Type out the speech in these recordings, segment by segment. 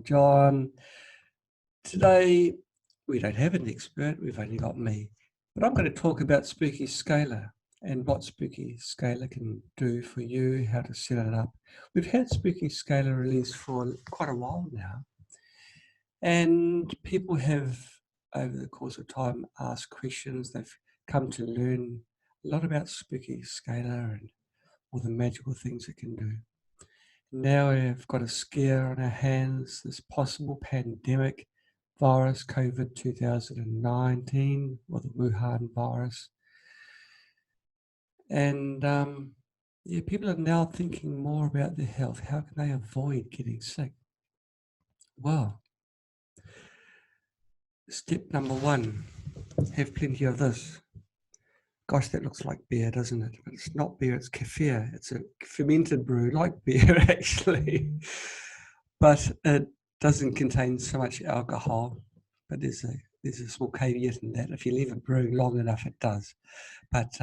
I'm John. Today, we don't have an expert, we've only got me. But I'm going to talk about Spooky Scalar and what Spooky Scalar can do for you, how to set it up. We've had Spooky Scalar released for quite a while now. And people have, over the course of time, asked questions. They've come to learn a lot about Spooky Scalar and all the magical things it can do. Now we've got a scare on our hands, this possible pandemic virus, COVID 2019, or the Wuhan virus. And people are now thinking more about their health. How can they avoid getting sick? Well, step number one, have plenty of this. Gosh, that looks like beer, doesn't it? But it's not beer, it's kefir. It's a fermented brew, like beer, actually. But it doesn't contain so much alcohol. But there's a small caveat in that. If you leave it brewing long enough, it does. But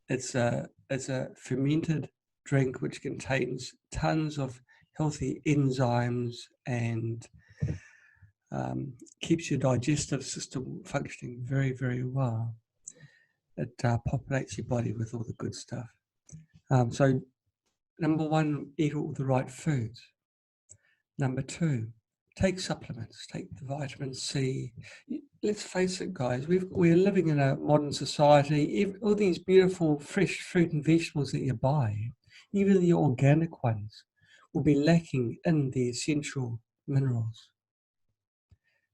it's a fermented drink which contains tons of healthy enzymes and keeps your digestive system functioning very, very well. It populates your body with all the good stuff. So, number one, eat all the right foods. Number two, take supplements, take the vitamin C. Let's face it, guys, we're living in a modern society. All these beautiful fresh fruit and vegetables that you buy, even the organic ones, will be lacking in the essential minerals.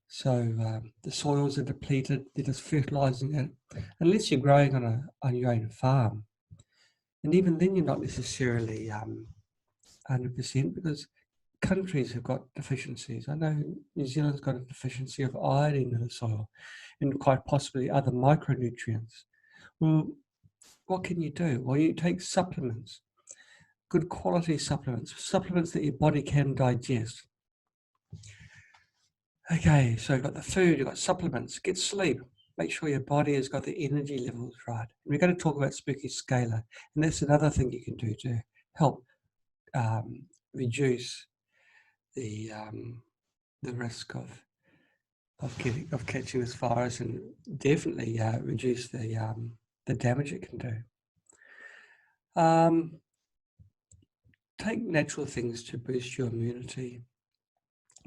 So the soils are depleted, they're just fertilizing it, unless you're growing on your own farm. And even then you're not necessarily 100% because countries have got deficiencies. I know New Zealand's got a deficiency of iodine in the soil and quite possibly other micronutrients. Well, what can you do? Well, you take supplements, good quality supplements that your body can digest. Okay, so you've got the food, you've got supplements, get sleep. Make sure your body has got the energy levels right. We're going to talk about Spooky Scalar, and that's another thing you can do to help reduce the risk of catching this virus, and definitely reduce the damage it can do. Take natural things to boost your immunity.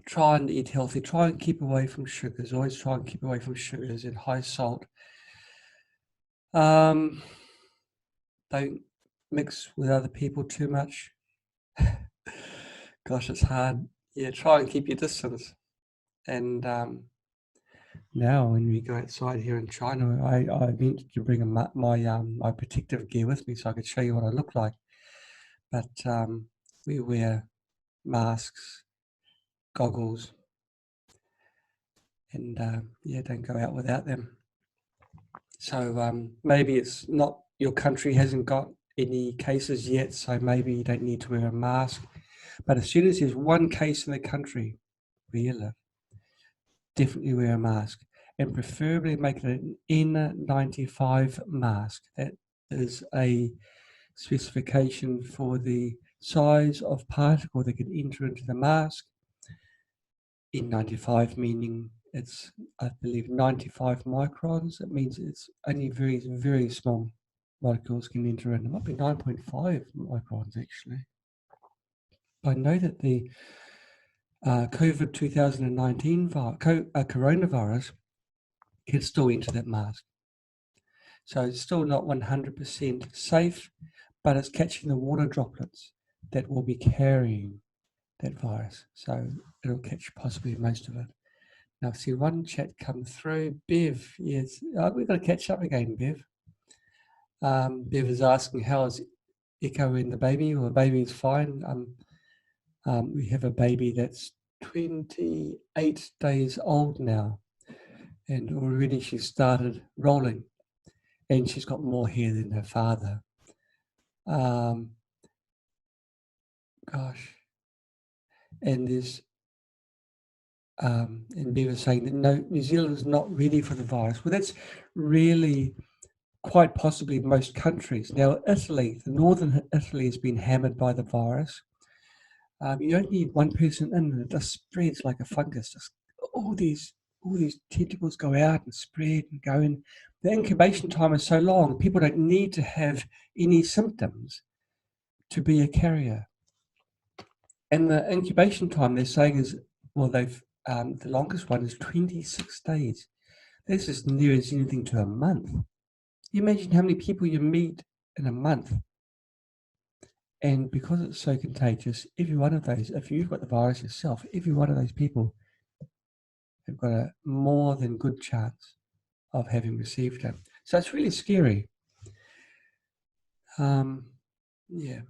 Try and eat healthy. Try and keep away from sugars. Always try and keep away from sugars and high salt. Don't mix with other people too much. Gosh, it's hard. Yeah, try and keep your distance. And now when we go outside here in China, I meant to bring my protective gear with me so I could show you what I look like. But we wear masks, goggles, and don't go out without them. So maybe it's not, your country hasn't got any cases yet, so maybe you don't need to wear a mask. But as soon as there's one case in the country where you live, definitely wear a mask, and preferably make it an N95 mask. That is a specification for the size of particle that can enter into the mask. N95 meaning it's, I believe, 95 microns. It means it's only very, very small molecules can enter in. It might be 9.5 microns actually. I know that the COVID 2019 coronavirus can still enter that mask. So it's still not 100% safe, but it's catching the water droplets that will be carrying that virus. So it'll catch possibly most of it. Now, see one chat come through. Bev, yes, we've got to catch up again, Bev. Bev is asking, how is Echo and the baby? Well, the baby's fine. We have a baby that's 28 days old now, and already she started rolling, and she's got more hair than her father. Gosh. And there's and Bev is saying that no, New Zealand is not ready for the virus. Well, that's really quite possibly most countries. Now, Italy, the northern Italy has been hammered by the virus. You only need one person in, and it just spreads like a fungus. Just all these tentacles go out and spread and go in. The incubation time is so long. People don't need to have any symptoms to be a carrier. And the incubation time they're saying is, well, the longest one is 26 days. That's as near as anything to a month. You imagine how many people you meet in a month. And because it's so contagious, every one of those, if you've got the virus yourself, every one of those people have got a more than good chance of having received it. So it's really scary. Yeah.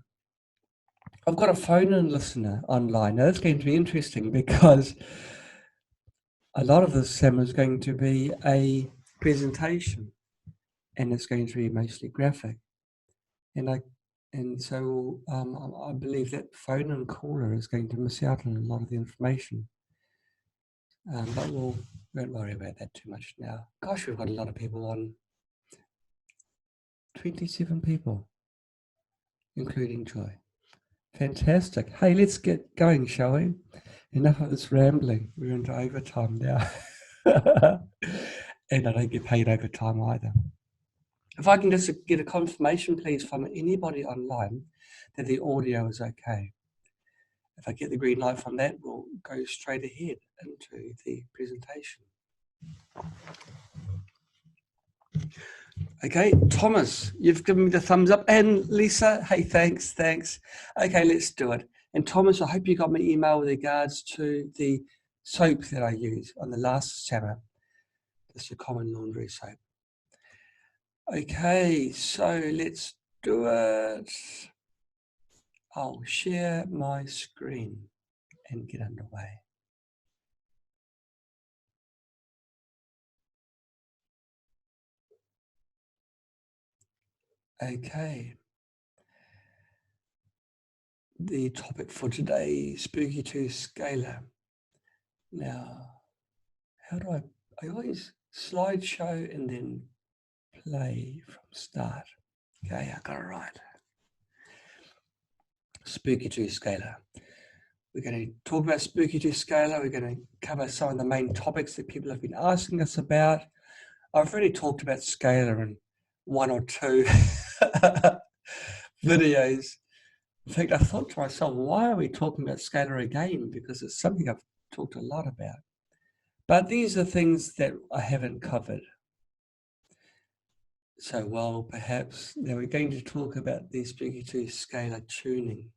I've got a phone-in listener online. Now, that's going to be interesting because a lot of this, Sam, is going to be a presentation, and it's going to be mostly graphic. And so I believe that phone-in caller is going to miss out on a lot of the information. But we won't worry about that too much now. Gosh, we've got a lot of people on. 27 people, including Joy. Fantastic. Hey, let's get going, shall we? Enough of this rambling. We're into overtime now. And I don't get paid overtime either. If I can just get a confirmation, please, from anybody online that the audio is okay. If I get the green light from that, we'll go straight ahead into the presentation. Okay, Thomas, you've given me the thumbs up. And Lisa, hey, thanks. Okay, let's do it. And Thomas, I hope you got my email with regards to the soap that I use on the last summer. It's a common laundry soap. Okay, so let's do it. I'll share my screen and get underway. Okay. The topic for today, Spooky2 Scalar. Now, how do I always slideshow and then play from start. Okay, I got it right. Spooky2 Scalar. We're going to talk about Spooky2 Scalar. We're going to cover some of the main topics that people have been asking us about. I've already talked about Scalar in one or two videos. In fact, I thought to myself, why are we talking about Scalar again? Because it's something I've talked a lot about. But these are things that I haven't covered. So, well, perhaps now we're going to talk about the Spooky2 Scalar tuning.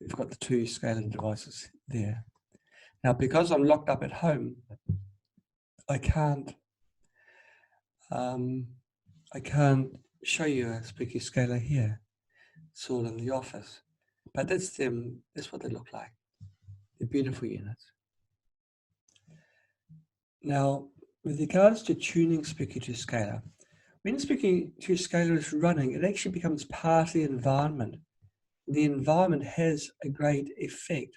We've got the two scalar devices there. Now, because I'm locked up at home, I can't show you a Spooky Scalar here. It's all in the office, but that's them. That's what they look like. They're beautiful units. Now, with regards to tuning Spooky2 Scalar, when Spooky2 Scalar is running, it actually becomes part of the environment. The environment has a great effect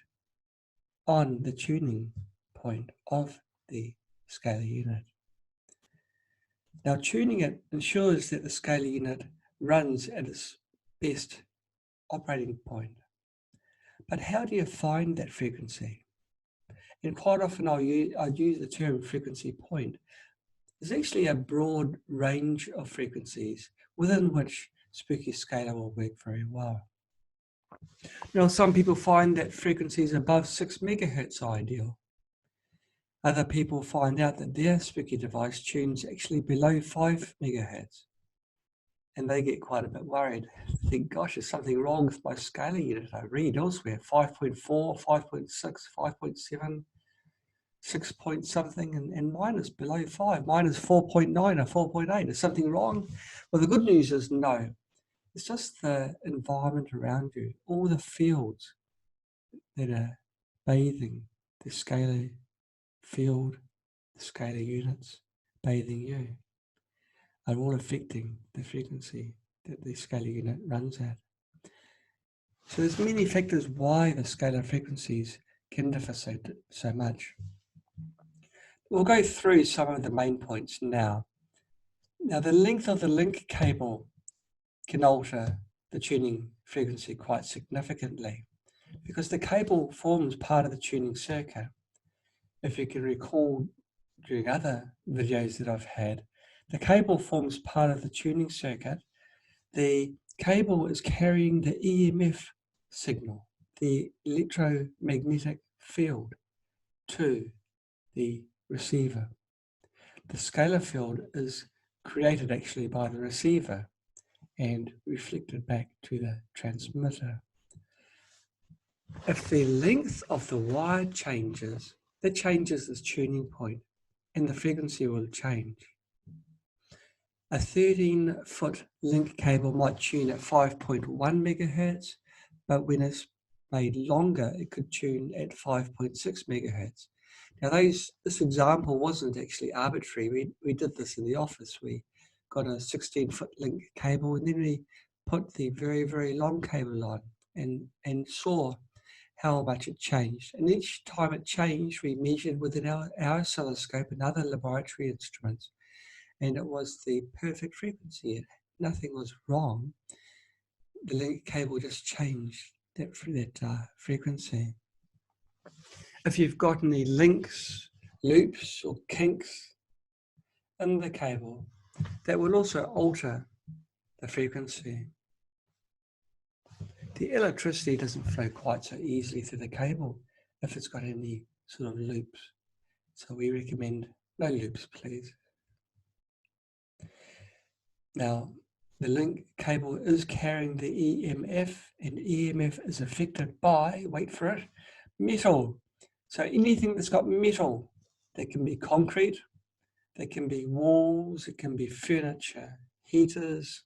on the tuning point of the scalar unit. Now, tuning it ensures that the scalar unit runs at its best operating point. But how do you find that frequency? And quite often I use the term frequency point. There's actually a broad range of frequencies within which Spooky Scalar will work very well. Now, some people find that frequencies above 6 megahertz are ideal. Other people find out that their Spooky device tunes actually below 5 megahertz. And they get quite a bit worried. They think, gosh, there's something wrong with my scalar unit. I read elsewhere, 5.4, 5.6, 5.7, 6 point something, and mine is below 5. Mine is 4.9 or 4.8. Is something wrong? Well, the good news is no. It's just the environment around you, all the fields that are bathing the scalar field, the scalar units bathing you, are all affecting the frequency that the scalar unit runs at. So there's many factors why the scalar frequencies can differ so much. We'll go through some of the main points now. Now, the length of the link cable can alter the tuning frequency quite significantly. because the cable forms part of the tuning circuit. If you can recall during other videos that I've had, the cable forms part of the tuning circuit. The cable is carrying the EMF signal, the electromagnetic field, to the receiver. The scalar field is created actually by the receiver and reflected back to the transmitter. If the length of the wire changes, that changes this tuning point and the frequency will change. A 13-foot link cable might tune at 5.1 megahertz, but when it's made longer, it could tune at 5.6 megahertz. Now, this example wasn't actually arbitrary. We did this in the office. We got a 16-foot link cable, and then we put the very, very long cable on and saw how much it changed. And each time it changed, we measured within our oscilloscope and other laboratory instruments, and it was the perfect frequency. Nothing was wrong. The link cable just changed that frequency. If you've got any links, loops, or kinks in the cable, that will also alter the frequency. The electricity doesn't flow quite so easily through the cable if it's got any sort of loops. So we recommend no loops, please. Now, the link cable is carrying the EMF, and EMF is affected by, wait for it, metal. So anything that's got metal, that can be concrete, that can be walls, it can be furniture, heaters,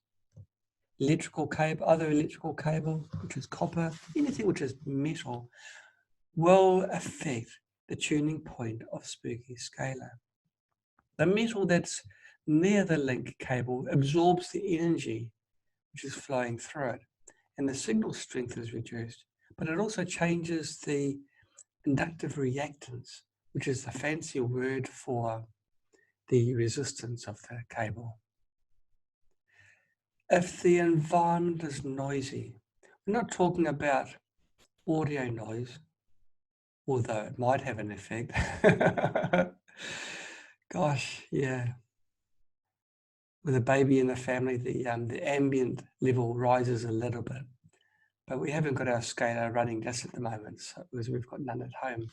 electrical cable, other electrical cable, which is copper, anything which is metal, will affect the tuning point of Spooky Scalar. The metal that's near the link cable absorbs the energy which is flowing through it, and the signal strength is reduced, but it also changes the inductive reactance, which is the fancy word for the resistance of the cable. If the environment is noisy, we're not talking about audio noise, although it might have an effect. Gosh, yeah. With a baby in the family, the ambient level rises a little bit, but we haven't got our scalar running just at the moment, so, because we've got none at home.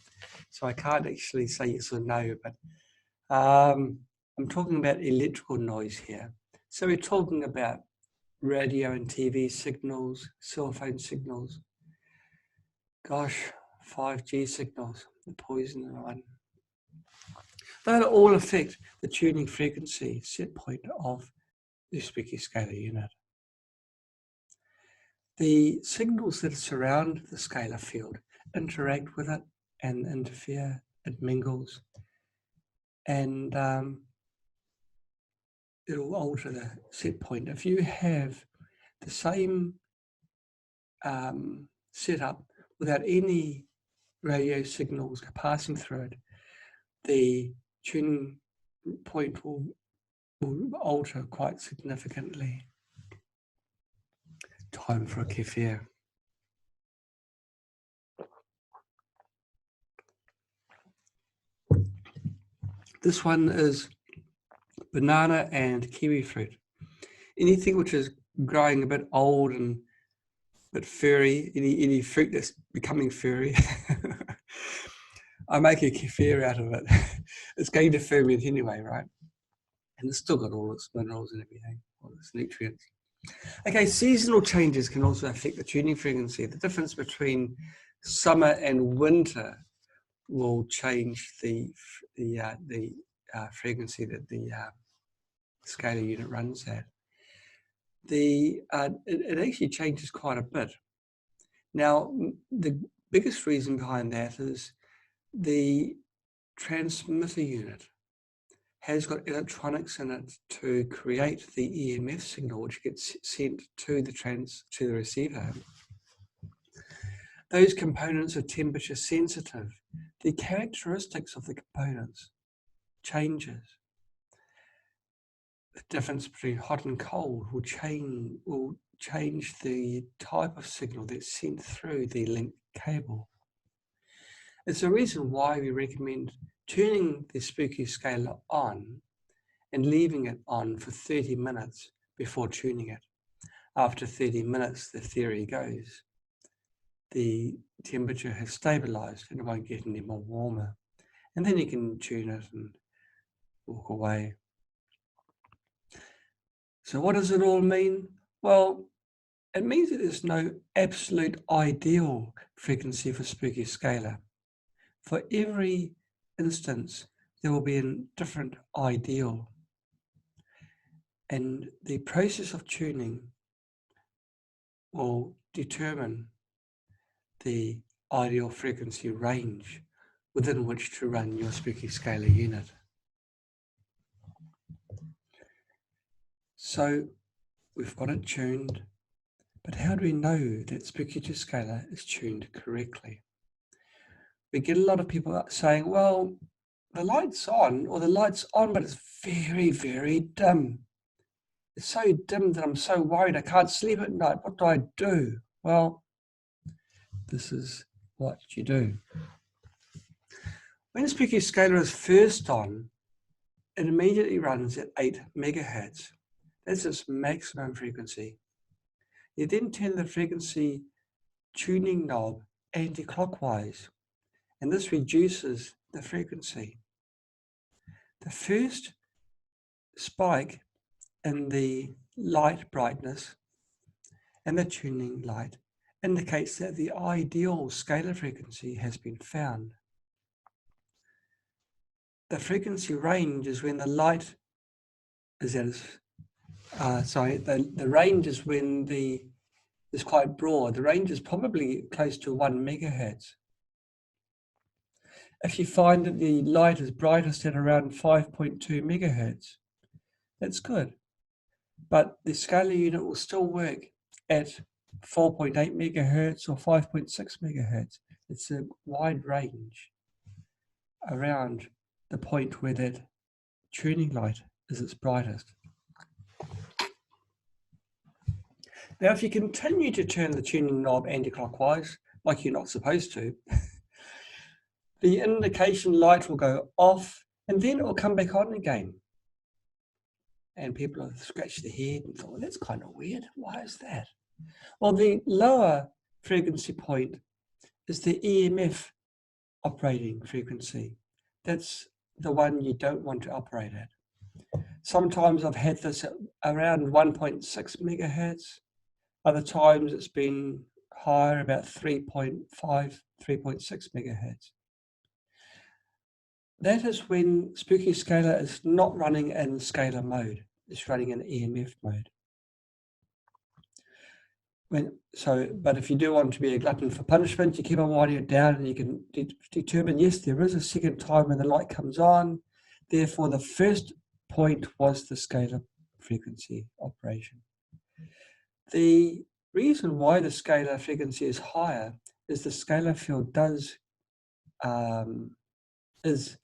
So I can't actually say yes or no, but I'm talking about electrical noise here. So we're talking about radio and TV signals, cell phone signals, gosh, 5G signals, the poison one. They'll all affect the tuning frequency set point of the Spooky Scalar unit. The signals that surround the scalar field interact with it and interfere, it mingles, and it'll alter the set point. If you have the same setup without any radio signals passing through it, the tuning point will alter quite significantly. Time for a kefir. This one is banana and kiwi fruit. Anything which is growing a bit old and a bit furry, any fruit that's becoming furry, I make a kefir out of it. It's going to ferment anyway, right? And it's still got all its minerals and everything, all its nutrients. Okay, seasonal changes can also affect the tuning frequency. The difference between summer and winter will change the frequency that the scalar unit runs at. It actually changes quite a bit. Now, the biggest reason behind that is the transmitter unit has got electronics in it to create the EMF signal, which gets sent to the receiver. Those components are temperature sensitive. The characteristics of the components changes. The difference between hot and cold will change the type of signal that's sent through the link cable. It's the reason why we recommend turning the Spooky Scalar on and leaving it on for 30 minutes before tuning it. After 30 minutes, the theory goes, the temperature has stabilized and it won't get any more warmer. And then you can tune it and walk away. So what does it all mean? Well, it means that there's no absolute ideal frequency for Spooky Scalar. For every instance, there will be a different ideal. And the process of tuning will determine the ideal frequency range within which to run your Spooky Scalar unit. So we've got it tuned, but how do we know that Spooky2 Scalar is tuned correctly? We get a lot of people saying, well, the light's on, or the light's on, but it's very, very dim. It's so dim that I'm so worried I can't sleep at night. What do I do? Well, this is what you do. When Spooky Scalar is first on, it immediately runs at 8 megahertz. That's its maximum frequency. You then turn the frequency tuning knob anti-clockwise, and this reduces the frequency. The first spike in the light brightness and the tuning light indicates that the ideal scalar frequency has been found. The frequency range is when the light is at its, the range is when is quite broad. The range is probably close to 1 megahertz. If you find that the light is brightest at around 5.2 megahertz, that's good. But the scalar unit will still work at 4.8 megahertz or 5.6 megahertz. It's a wide range around the point where that tuning light is its brightest. Now, if you continue to turn the tuning knob anti-clockwise, like you're not supposed to, the indication light will go off and then it will come back on again. And people have scratched their head and thought, well, that's kind of weird. Why is that? Well, the lower frequency point is the EMF operating frequency. That's the one you don't want to operate at. Sometimes I've had this at around 1.6 megahertz. Other times it's been higher, about 3.5, 3.6 megahertz. That is when Spooky Scalar is not running in scalar mode. It's running in EMF mode. But if you do want to be a glutton for punishment, you keep on winding it down and you can determine, yes, there is a second time when the light comes on. Therefore, the first point was the scalar frequency operation. The reason why the scalar frequency is higher is the scalar field is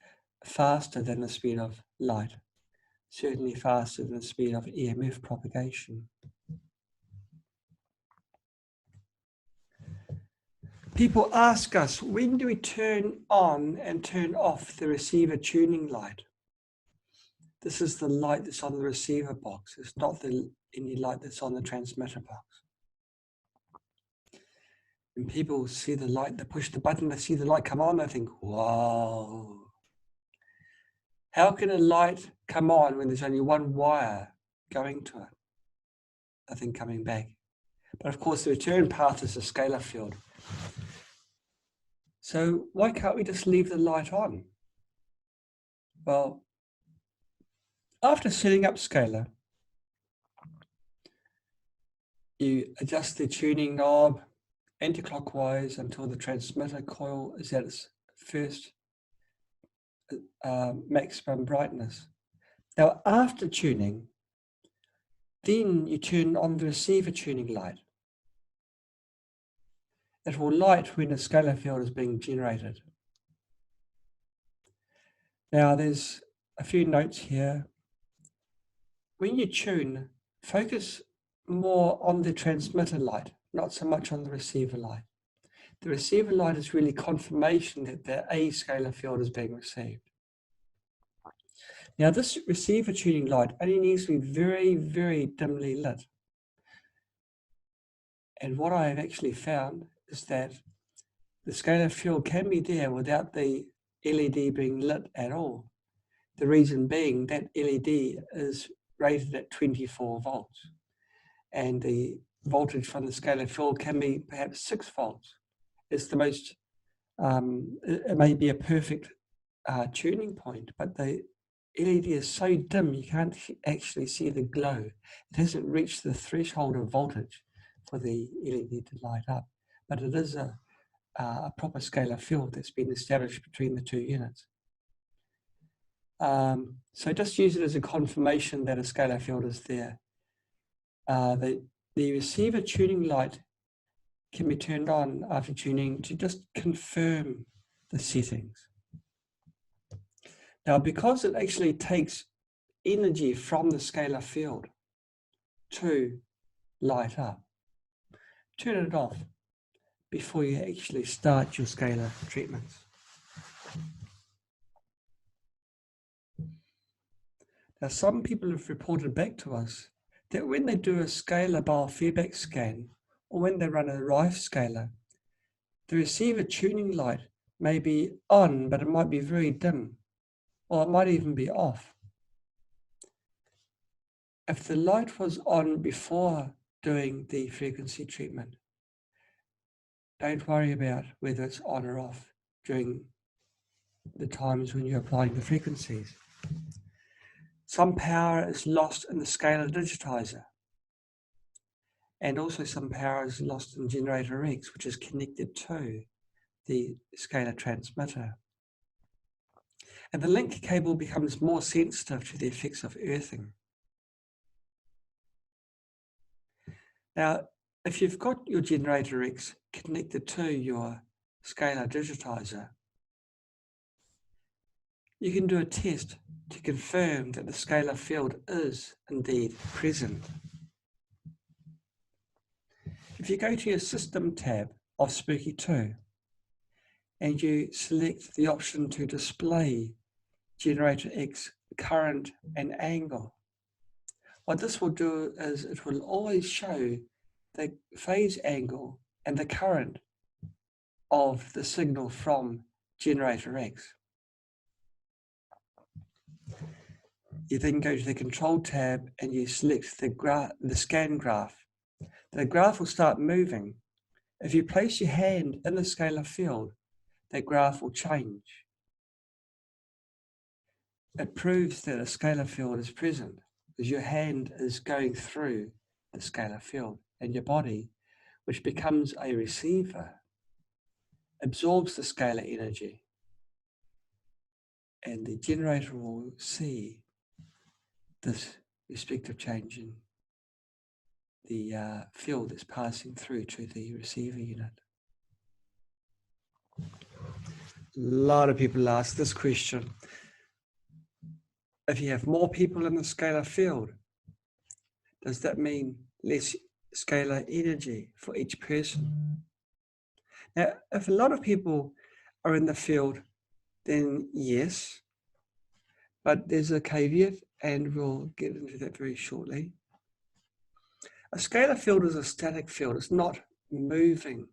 faster than the speed of light, certainly faster than the speed of EMF propagation. People ask us, when do we turn on and turn off the receiver tuning light? This is the light that's on the receiver box. It's not any light that's on the transmitter box. When people see the light, they push the button, they see the light come on, they think, whoa. How can a light come on when there's only one wire going to it? Nothing coming back. But of course, the return path is a scalar field. So why can't we just leave the light on? Well, after setting up scalar, you adjust the tuning knob anti-clockwise until the transmitter coil is at its first maximum brightness. Now, after tuning, then you turn on the receiver tuning light. It will light when a scalar field is being generated. Now, there's a few notes here. When you tune, focus more on the transmitter light, not so much on the receiver light. The receiver light is really confirmation that the A scalar field is being received. Now, this receiver tuning light only needs to be very, very dimly lit. And what I have actually found is that the scalar field can be there without the LED being lit at all. The reason being that LED is rated at 24 volts, and the voltage from the scalar field can be perhaps 6 volts. It's the most, it may be a perfect tuning point, but the LED is so dim you can't actually see the glow. It hasn't reached the threshold of voltage for the LED to light up, but it is a proper scalar field that's been established between the two units. So just use it as a confirmation that a scalar field is there. The receiver tuning light can be turned on after tuning to just confirm the settings. Now, because it actually takes energy from the scalar field to light up, turn it off before you actually start your scalar treatments. Now, some people have reported back to us that when they do a scalar biofeedback scan, or when they run a Rife scalar, the receiver tuning light may be on, but it might be very dim, or it might even be off. If the light was on before doing the frequency treatment, don't worry about whether it's on or off during the times when you're applying the frequencies. Some power is lost in the scalar digitizer, and also some power is lost in generator X, which is connected to the scalar transmitter. And the link cable becomes more sensitive to the effects of earthing. Now, if you've got your generator X connected to your scalar digitizer, you can do a test to confirm that the scalar field is indeed present. If you go to your System tab of Spooky2 and you select the option to display generator X current and angle, what this will do is it will always show the phase angle and the current of the signal from generator X. You then go to the Control tab and you select the scan graph. The graph will start moving. If you place your hand in the scalar field, the graph will change. It proves that a scalar field is present because your hand is going through the scalar field, and your body, which becomes a receiver, absorbs the scalar energy, and the generator will see this respective change in the field that's passing through to the receiver unit. A lot of people ask this question. If you have more people in the scalar field, does that mean less scalar energy for each person? Now, if a lot of people are in the field, then yes, but there's a caveat, and we'll get into that very shortly. A scalar field is a static field. It's not moving.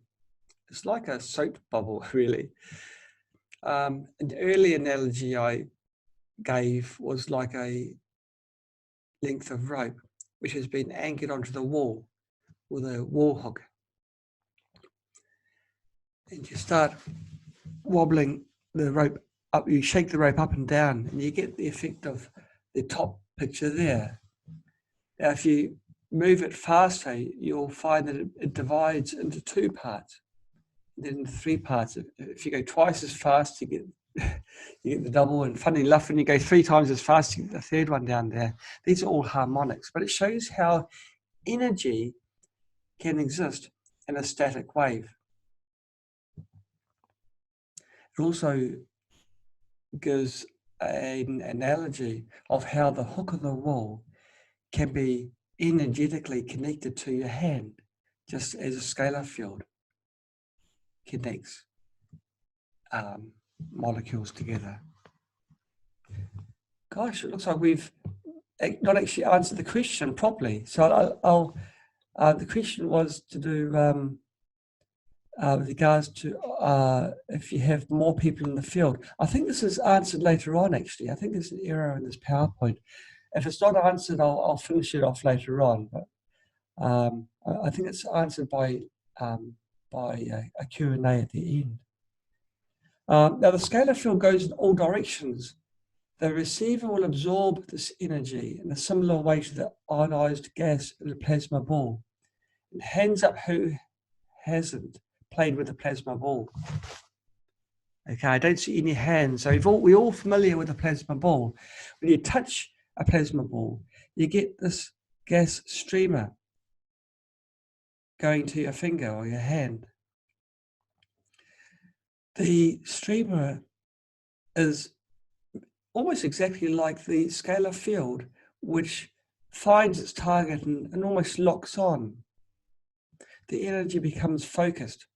It's like a soap bubble, really. An early analogy I gave was like a length of rope which has been anchored onto the wall with a wall hook. And you start wobbling the rope up, you shake the rope up and down, and you get the effect of the top picture there. Now, if you move it faster, you'll find that it divides into two parts, then into three parts. If you go twice as fast, you get the double, and funny enough, when you go 3 times as fast, you get the third one down there. These are all harmonics, but it shows how energy can exist in a static wave. It also gives an analogy of how the hook of the wall can be energetically connected to your hand, just as a scalar field connects molecules together. Gosh, it looks like we've not actually answered the question properly. So the question was to do with regards to if you have more people in the field. I think this is answered later on, actually. I think there's an error in this PowerPoint. If it's not answered, I'll finish it off later on. But I think it's answered by a Q&A at the end. Now, the scalar field goes in all directions. The receiver will absorb this energy in a similar way to the ionized gas in a plasma ball. And hands up who hasn't played with a plasma ball. Okay, I don't see any hands. So we're all familiar with a plasma ball. When you touch a plasma ball, you get this gas streamer going to your finger or your hand. The streamer is almost exactly like the scalar field, which finds its target and almost locks on. The energy becomes focused.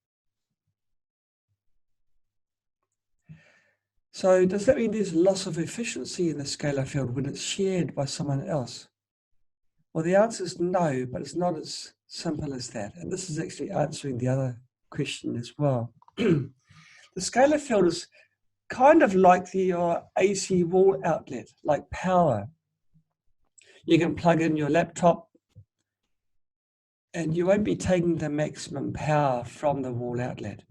So does that mean there's loss of efficiency in the scalar field when it's shared by someone else? Well, the answer is no, but it's not as simple as that. And this is actually answering the other question as well. The scalar field is kind of like your AC wall outlet, like power. You can plug in your laptop and you won't be taking the maximum power from the wall outlet.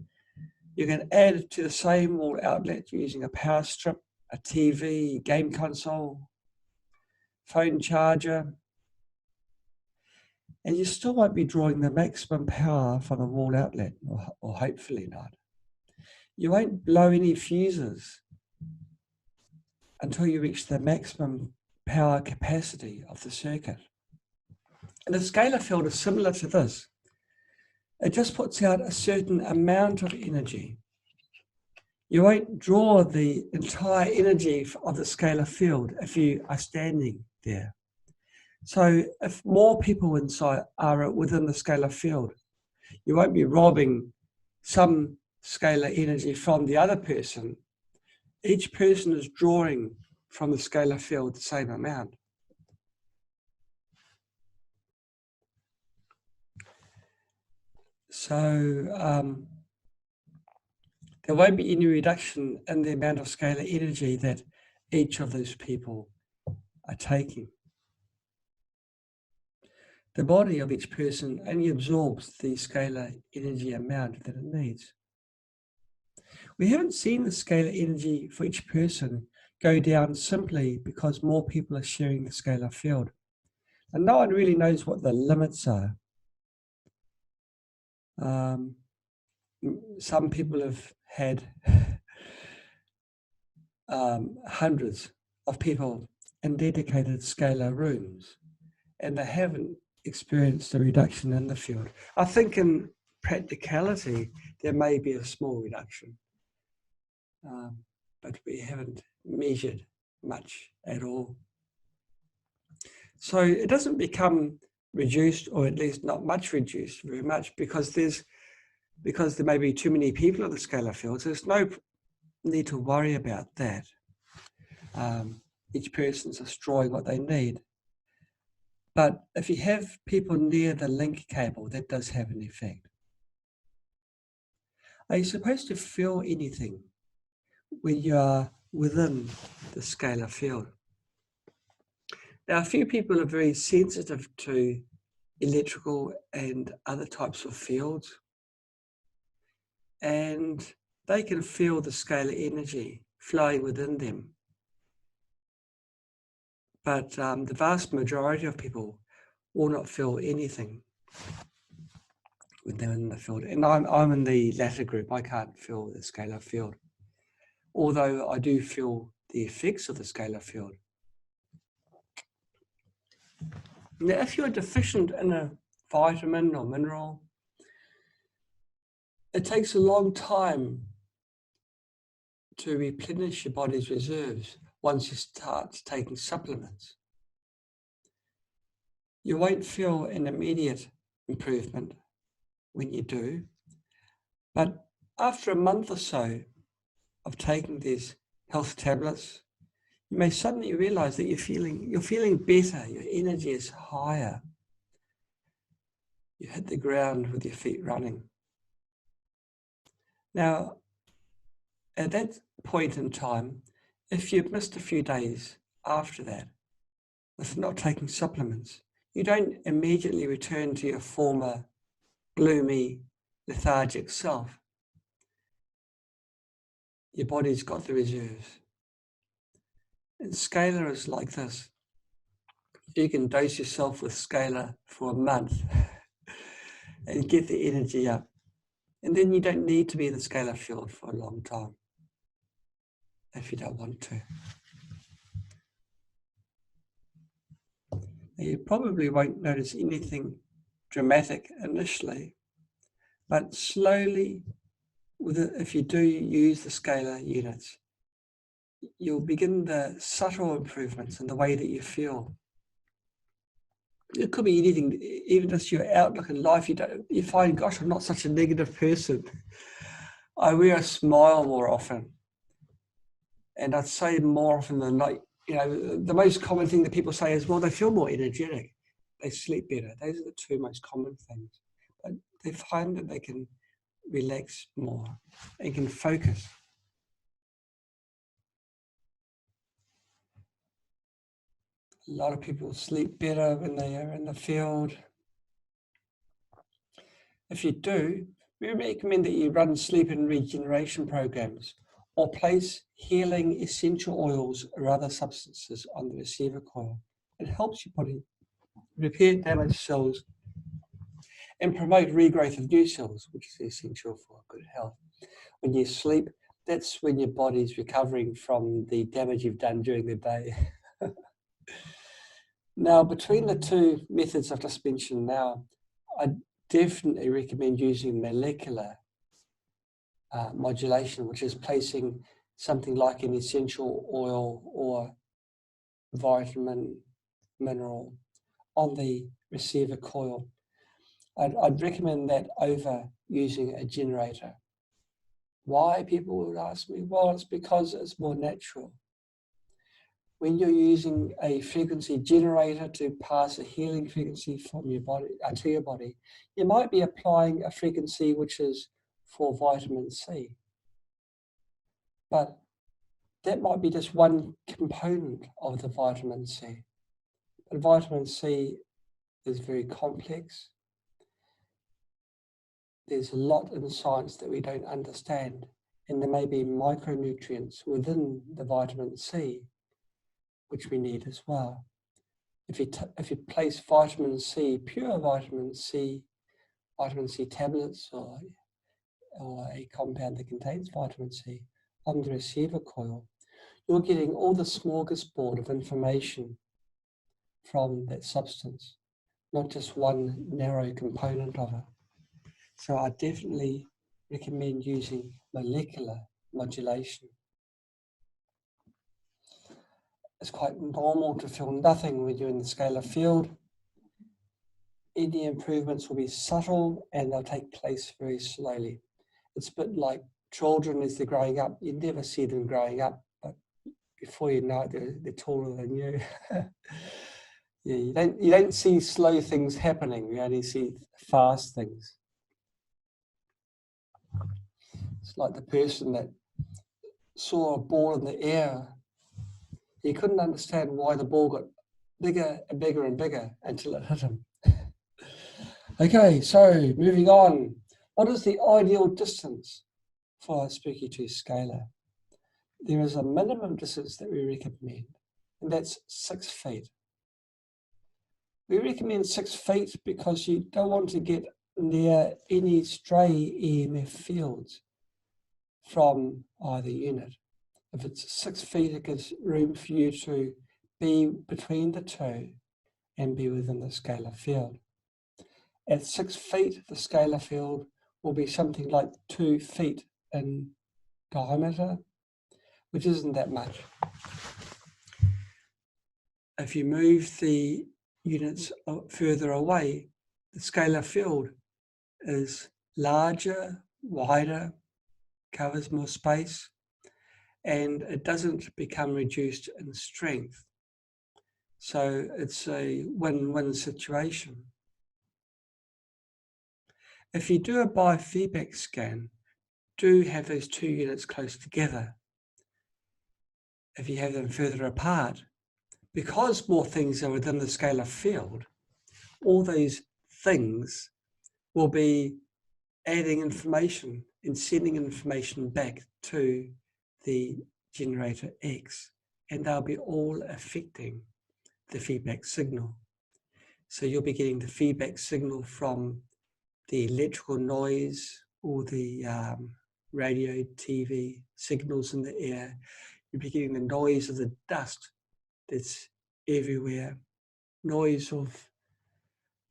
You can add to the same wall outlet using a power strip, a TV, game console, phone charger, and you still won't be drawing the maximum power from the wall outlet, or hopefully not. You won't blow any fuses until you reach the maximum power capacity of the circuit. And the scalar field is similar to this. It just puts out a certain amount of energy. You won't draw the entire energy of the scalar field if you are standing there. So if more people inside are within the scalar field, you won't be robbing some scalar energy from the other person. Each person is drawing from the scalar field the same amount. So there won't be any reduction in the amount of scalar energy that each of those people are taking. The body of each person only absorbs the scalar energy amount that it needs. We haven't seen the scalar energy for each person go down simply because more people are sharing the scalar field. And no one really knows what the limits are. Some people have had hundreds of people in dedicated scalar rooms, and they haven't experienced a reduction in the field. I think in practicality, there may be a small reduction, but we haven't measured much at all. So it doesn't become reduced, or at least not much reduced very much, because there may be too many people in the scalar field. So there's no need to worry about that. Each person's just drawing what they need. But if you have people near the link cable, that does have an effect. Are you supposed to feel anything when you are within the scalar field? Now, a few people are very sensitive to electrical and other types of fields, and they can feel the scalar energy flowing within them. But the vast majority of people will not feel anything when they're in the field. And I'm in the latter group. I can't feel the scalar field, although I do feel the effects of the scalar field. Now, if you're deficient in a vitamin or mineral, it takes a long time to replenish your body's reserves once you start taking supplements. You won't feel an immediate improvement when you do, but after a month or so of taking these health tablets, you may suddenly realize that you're feeling better, your energy is higher. You hit the ground with your feet running. Now, at that point in time, if you've missed a few days after that with not taking supplements, you don't immediately return to your former gloomy, lethargic self. Your body's got the reserves. And Scalar is like this. You can dose yourself with Scalar for a month and get the energy up. And then you don't need to be in the Scalar field for a long time if you don't want to. Now, you probably won't notice anything dramatic initially, but slowly, if you do use the Scalar units, you'll begin the subtle improvements in the way that you feel. It could be anything, even just your outlook in life. You find, gosh, I'm not such a negative person. I wear a smile more often. And I'd say more often than not, the most common thing that people say is, well, they feel more energetic. They sleep better. Those are the two most common things. But they find that they can relax more and can focus. A lot of people sleep better when they are in the field. If you do, we recommend that you run sleep and regeneration programs or place healing essential oils or other substances on the receiver coil. It helps your body repair damaged cells and promote regrowth of new cells, which is essential for good health. When you sleep, that's when your body's recovering from the damage you've done during the day. Now, between the two methods I've just mentioned now, I definitely recommend using molecular modulation, which is placing something like an essential oil or vitamin, mineral on the receiver coil. I'd recommend that over using a generator. Why, people would ask me? Well, it's because it's more natural. When you're using a frequency generator to pass a healing frequency from your body to your body, you might be applying a frequency which is for vitamin C. But that might be just one component of the vitamin C. But vitamin C is very complex. There's a lot in science that we don't understand, and there may be micronutrients within the vitamin C which we need as well. If you place vitamin C, pure vitamin C tablets or a compound that contains vitamin C on the receiver coil, you're getting all the smorgasbord of information from that substance, not just one narrow component of it. So I definitely recommend using molecular modulation. It's quite normal to feel nothing when you're in the scalar field. Any improvements will be subtle and they'll take place very slowly. It's a bit like children as they're growing up. You never see them growing up, but before you know it, they're taller than you. Yeah, you don't see slow things happening. You only see fast things. It's like the person that saw a ball in the air. He couldn't understand why the ball got bigger and bigger and bigger until it hit him. Okay, so moving on. What is the ideal distance for a Spooky2 Scalar? There is a minimum distance that we recommend, and that's 6 feet. We recommend 6 feet because you don't want to get near any stray EMF fields from either unit. If it's 6 feet, it gives room for you to be between the two and be within the scalar field. At 6 feet, the scalar field will be something like 2 feet in diameter, which isn't that much. If you move the units further away, the scalar field is larger, wider, covers more space, and it doesn't become reduced in strength. So it's a win-win situation. If you do a biofeedback scan, do have those two units close together. If you have them further apart, because more things are within the scalar field, all those things will be adding information and sending information back to the generator X, and they'll be all affecting the feedback signal. So you'll be getting the feedback signal from the electrical noise or the radio, TV signals in the air. You'll be getting the noise of the dust that's everywhere, noise of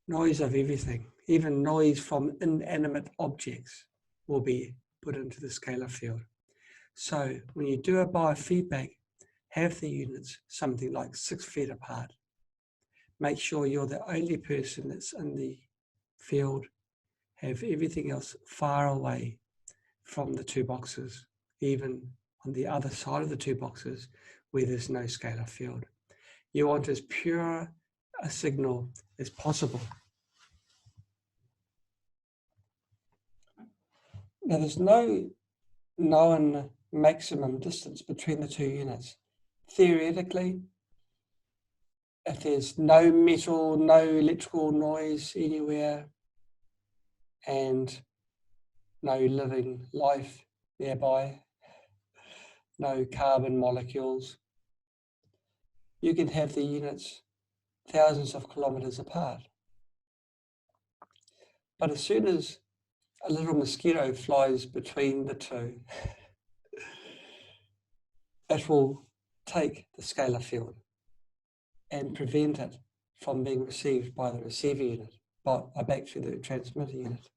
everything, even noise from inanimate objects will be put into the scalar field. So when you do a biofeedback, have the units something like 6 feet apart. Make sure you're the only person that's in the field. Have everything else far away from the two boxes, even on the other side of the two boxes where there's no scalar field. You want as pure a signal as possible. Now there's no known maximum distance between the two units. Theoretically, if there's no metal, no electrical noise anywhere, and no living life nearby, no carbon molecules, you can have the units thousands of kilometers apart. But as soon as a little mosquito flies between the two, it will take the scalar field and prevent it from being received by the receiver unit, back to the transmitter unit.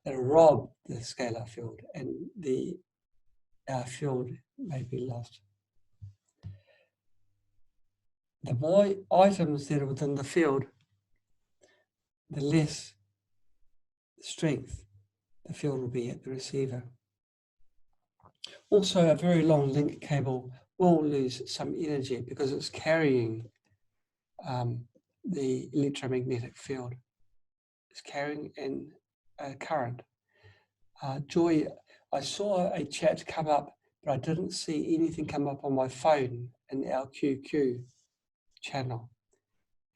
It'll rob the scalar field and the field may be lost. The more items that are within the field, the less strength the field will be at the receiver. Also, a very long link cable will lose some energy because it's carrying the electromagnetic field. It's carrying in a current. Joy, I saw a chat come up, but I didn't see anything come up on my phone in our QQ channel.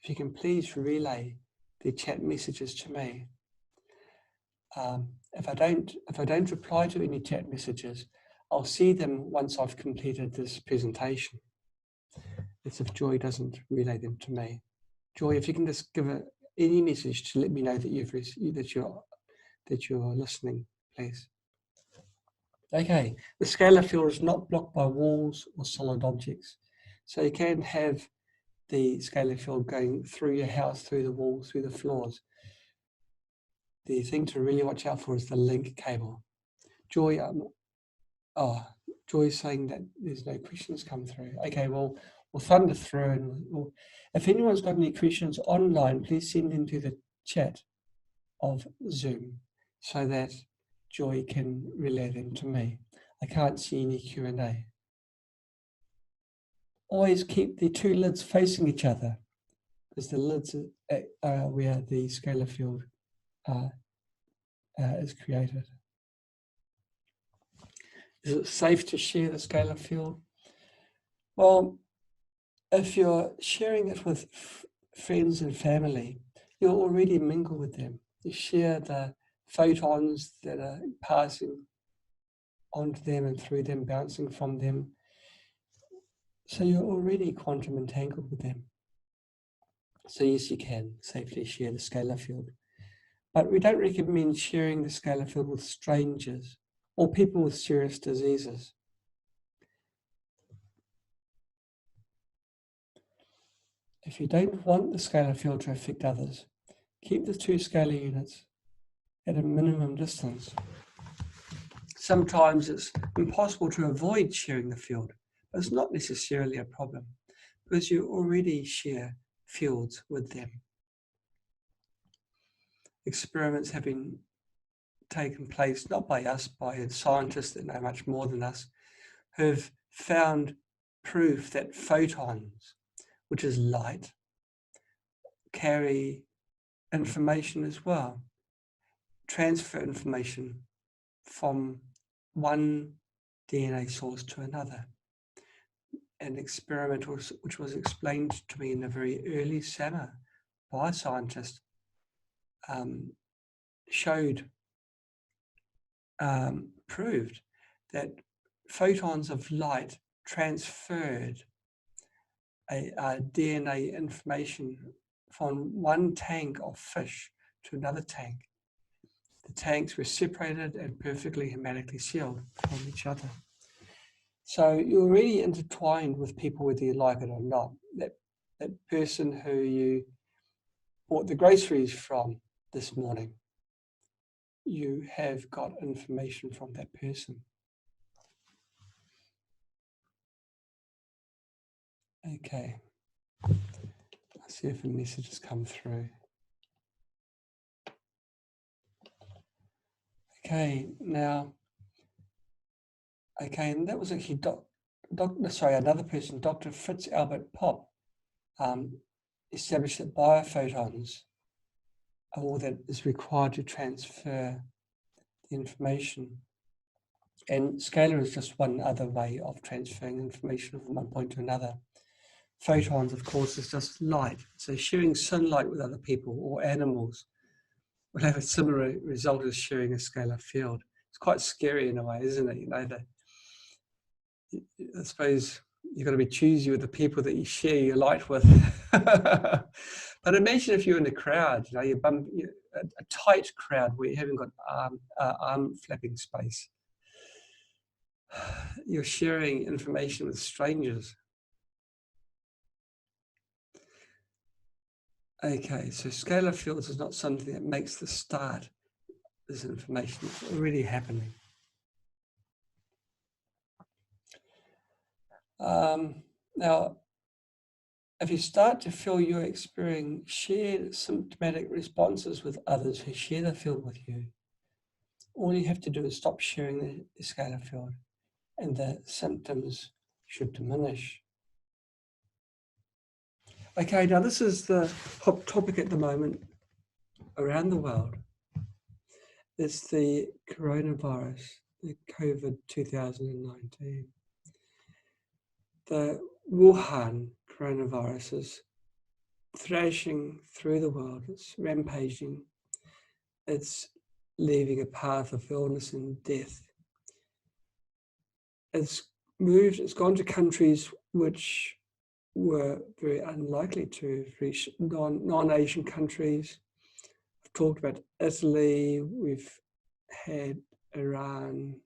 If you can please relay the chat messages to me. If I don't reply to any chat messages, I'll see them once I've completed this presentation. It's if Joy doesn't relay them to me. Joy, if you can just give any message to let me know that you're listening, please. Okay, the scalar field is not blocked by walls or solid objects, so you can have the scalar field going through your house, through the walls, through the floors. The thing to really watch out for is the link cable. Joy, Joy's saying that there's no questions come through. Okay, well, we'll thunder through, and if anyone's got any questions online, please send them to the chat of Zoom so that Joy can relay them to me. I can't see any Q&A. Always keep the two lids facing each other, because the lids are where the scalar field is created. Is it safe to share the scalar field? Well, if you're sharing it with friends and family, you'll already mingle with them. You share the photons that are passing onto them and through them, bouncing from them. So you're already quantum entangled with them. So yes, you can safely share the scalar field. But we don't recommend sharing the scalar field with strangers or people with serious diseases. If you don't want the scalar field to affect others, keep the two scalar units at a minimum distance. Sometimes it's impossible to avoid sharing the field, but it's not necessarily a problem because you already share fields with them. Experiments have been taken place, not by us, by scientists that know much more than us, who have found proof that photons, which is light, carry information as well, transfer information from one DNA source to another. An experiment which was explained to me in a very early summer by a scientist proved that photons of light transferred a DNA information from one tank of fish to another tank. The tanks were separated and perfectly hermetically sealed from each other. So you're really intertwined with people whether you like it or not. That person who you bought the groceries from this morning, you have got information from that person. Okay. Let's see if a message has come through. Okay, now, and that was actually another person, Dr. Fritz Albert Popp, established that biophotons are all that is required to transfer the information. And scalar is just one other way of transferring information from one point to another. Photons, of course, is just light. So sharing sunlight with other people or animals will have a similar result as sharing a scalar field. It's quite scary in a way, isn't it? You know, I suppose you've got to be choosy with the people that you share your light with. But imagine if you're in a crowd, you know, a tight crowd where you haven't got arm flapping space. You're sharing information with strangers. Okay, so scalar fields is not something that makes the start. This information is already happening. Now, if you start to feel you're experiencing shared symptomatic responses with others who share the field with you, all you have to do is stop sharing the scalar field and the symptoms should diminish. Okay, now this is the hot topic at the moment around the world. It's the coronavirus, the COVID 2019. The Wuhan coronavirus is thrashing through the world. It's rampaging. It's leaving a path of illness and death. It's gone to countries which were very unlikely to reach, non-Asian countries. I've talked about Italy, we've had Iran,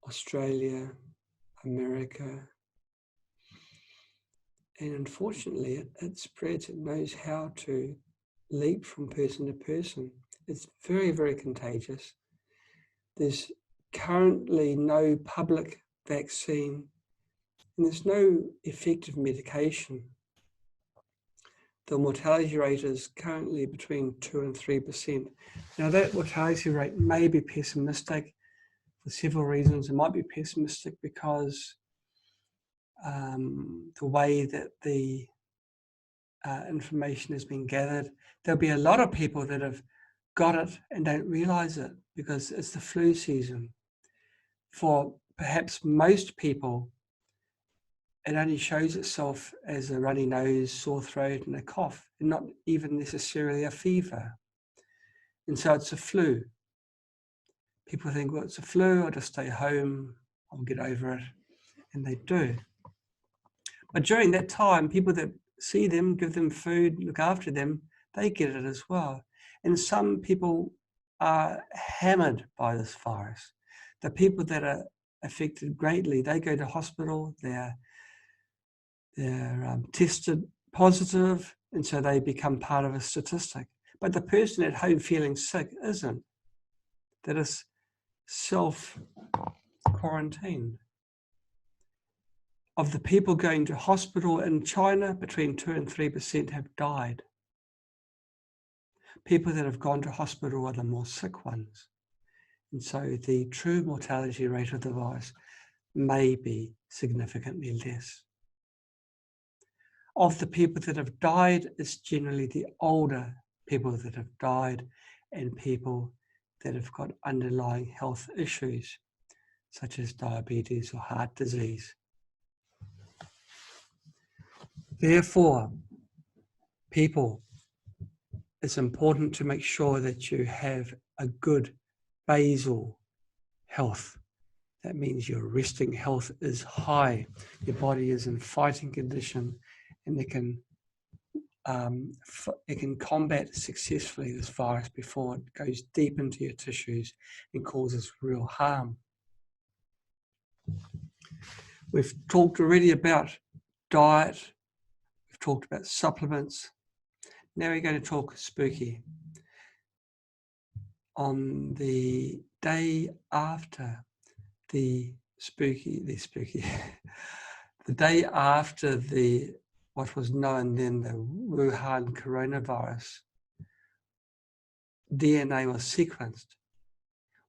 Australia, America. And unfortunately, it spreads. It knows how to leap from person to person. It's very, very contagious. There's currently no public vaccine, and there's no effective medication. The mortality rate is currently between 2 and 3%. Now, that mortality rate may be pessimistic for several reasons. It might be pessimistic because the way that the information has been gathered, there'll be a lot of people that have got it and don't realize it because it's the flu season. For perhaps most people, it only shows itself as a runny nose, sore throat, and a cough, and not even necessarily a fever. And so it's a flu. People think, well, it's a flu, I'll just stay home, I'll get over it, and they do. But during that time, people that see them, give them food, look after them, they get it as well. And some people are hammered by this virus. The people that are affected greatly, they go to hospital, they're tested positive, and so they become part of a statistic. But the person at home feeling sick isn't. That is self-quarantined. Of the people going to hospital in China, between 2 and 3% have died. People that have gone to hospital are the more sick ones. And so the true mortality rate of the virus may be significantly less. Of the people that have died, it's generally the older people that have died and people that have got underlying health issues, such as diabetes or heart disease. Therefore, people, it's important to make sure that you have a good basal health. That means your resting health is high. Your body is in fighting condition, and it can combat successfully this virus before it goes deep into your tissues and causes real harm. We've talked already about diet. We've talked about supplements. Now we're going to talk spooky. On the day after the day after what was known then, the Wuhan coronavirus, DNA was sequenced.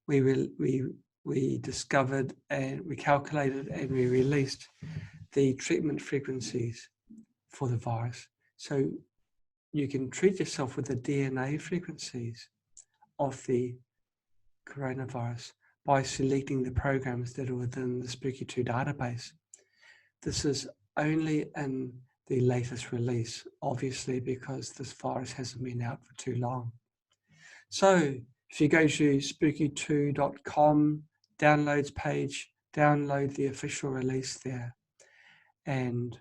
We discovered and we calculated and we released the treatment frequencies for the virus. So you can treat yourself with the DNA frequencies of the coronavirus by selecting the programs that are within the Spooky2 database. This is only in the latest release, obviously, because this virus hasn't been out for too long. So if you go to spooky2.com downloads page, download the official release there and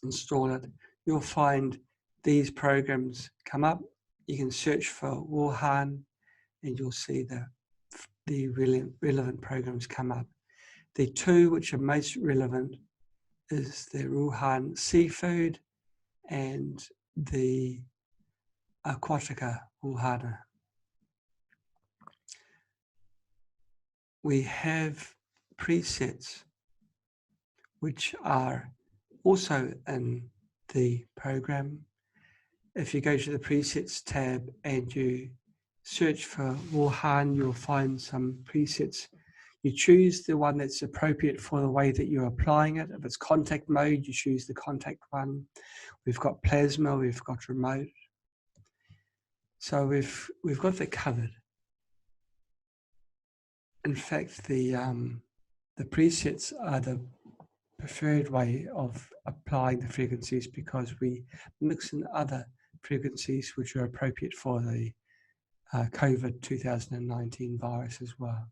install it, you'll find these programs come up. You can search for Wuhan and you'll see the relevant programs come up. The two which are most relevant is the Wuhan seafood and the Aquatica Wuhana. We have presets which are also in the program. If you go to the presets tab and you search for Wuhan, you'll find some presets. You choose the one that's appropriate for the way that you're applying it. If it's contact mode, you choose the contact one. We've got plasma, we've got remote. So we've got that covered. In fact, the presets are the preferred way of applying the frequencies because we mix in other frequencies which are appropriate for the COVID 2019 virus as well.